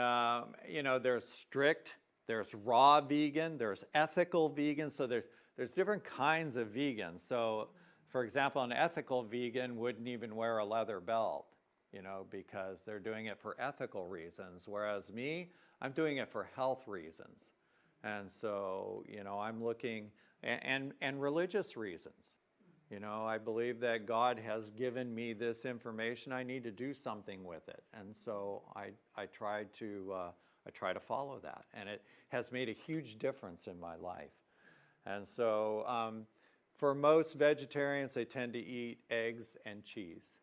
you know, there's strict, there's raw vegan, there's ethical vegan. So there's different kinds of vegans. So, for example, an ethical vegan wouldn't even wear a leather belt, you know, because they're doing it for ethical reasons. Whereas me, I'm doing it for health reasons. And so, you know, I'm looking, and religious reasons. You know, I believe that God has given me this information. I need to do something with it. And so I try to follow that. And it has made a huge difference in my life. And so for most vegetarians, they tend to eat eggs and cheese,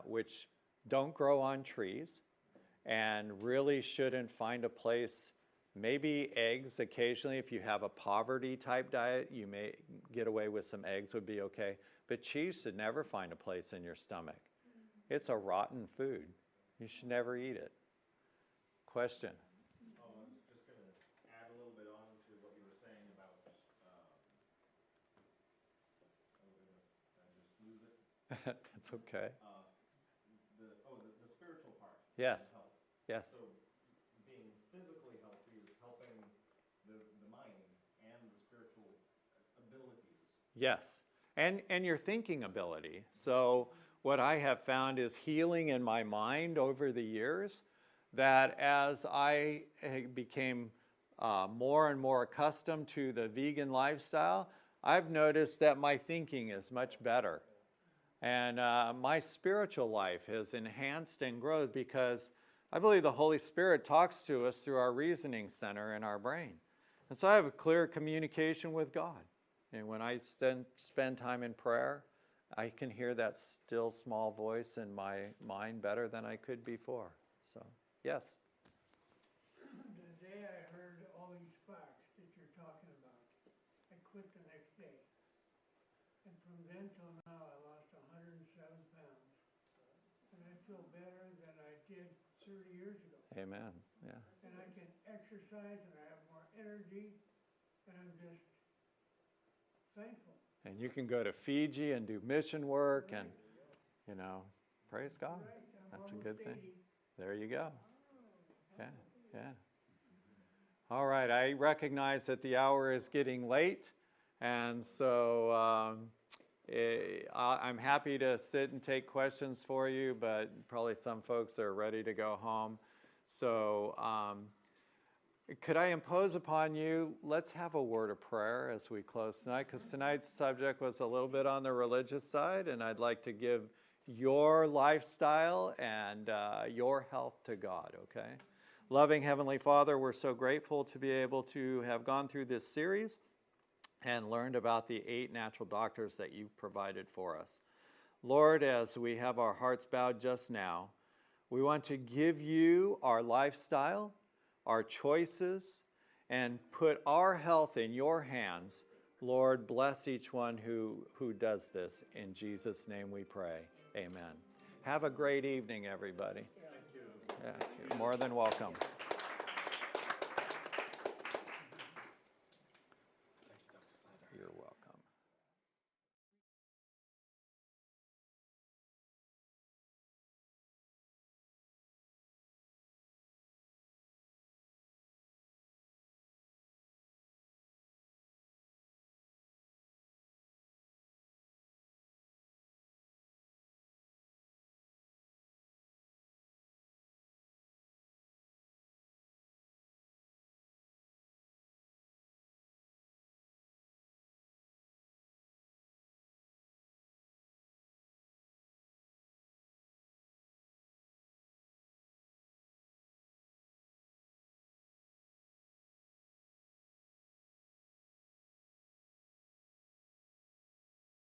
which don't grow on trees and really shouldn't find a place. Maybe eggs occasionally, if you have a poverty type diet, you may get away with some eggs, would be okay. But cheese should never find a place in your stomach. It's a rotten food. You should never eat it. Question? I was just going to add a little bit on to what you were saying about, oh goodness, did I just lose it? That's okay. The spiritual part. Yes. Of health. Yes. So being physically healthy is helping the mind and the spiritual abilities. Yes. And your thinking ability. So what I have found is healing in my mind over the years, that as I became more and more accustomed to the vegan lifestyle, I've noticed that my thinking is much better. And my spiritual life has enhanced and grown because I believe the Holy Spirit talks to us through our reasoning center in our brain. And so I have a clear communication with God. And when I spend time in prayer, I can hear that still small voice in my mind better than I could before. So, yes. The day I heard all these facts that you're talking about, I quit the next day. And from then till now, I lost 107 pounds. And I feel better than I did 30 years ago. Amen. Yeah. And I can exercise and I have more energy. And I'm just thankful. And you can go to Fiji and do mission work and, you know, praise God. That's a good thing. There you go. Yeah, yeah. All right, I recognize that the hour is getting late. And so I'm happy to sit and take questions for you, but probably some folks are ready to go home. So could I impose upon you, let's have a word of prayer as we close tonight, because tonight's subject was a little bit on the religious side, and I'd like to give your lifestyle and your health to God, okay? Loving Heavenly Father, we're so grateful to be able to have gone through this series and learned about the 8 natural doctors that you've provided for us. Lord, as we have our hearts bowed just now, we want to give you our lifestyle, our choices, and put our health in your hands. Lord, bless each one who does this. In Jesus' name we pray. Amen. Have a great evening, everybody. Thank you. Yeah, you're more than welcome.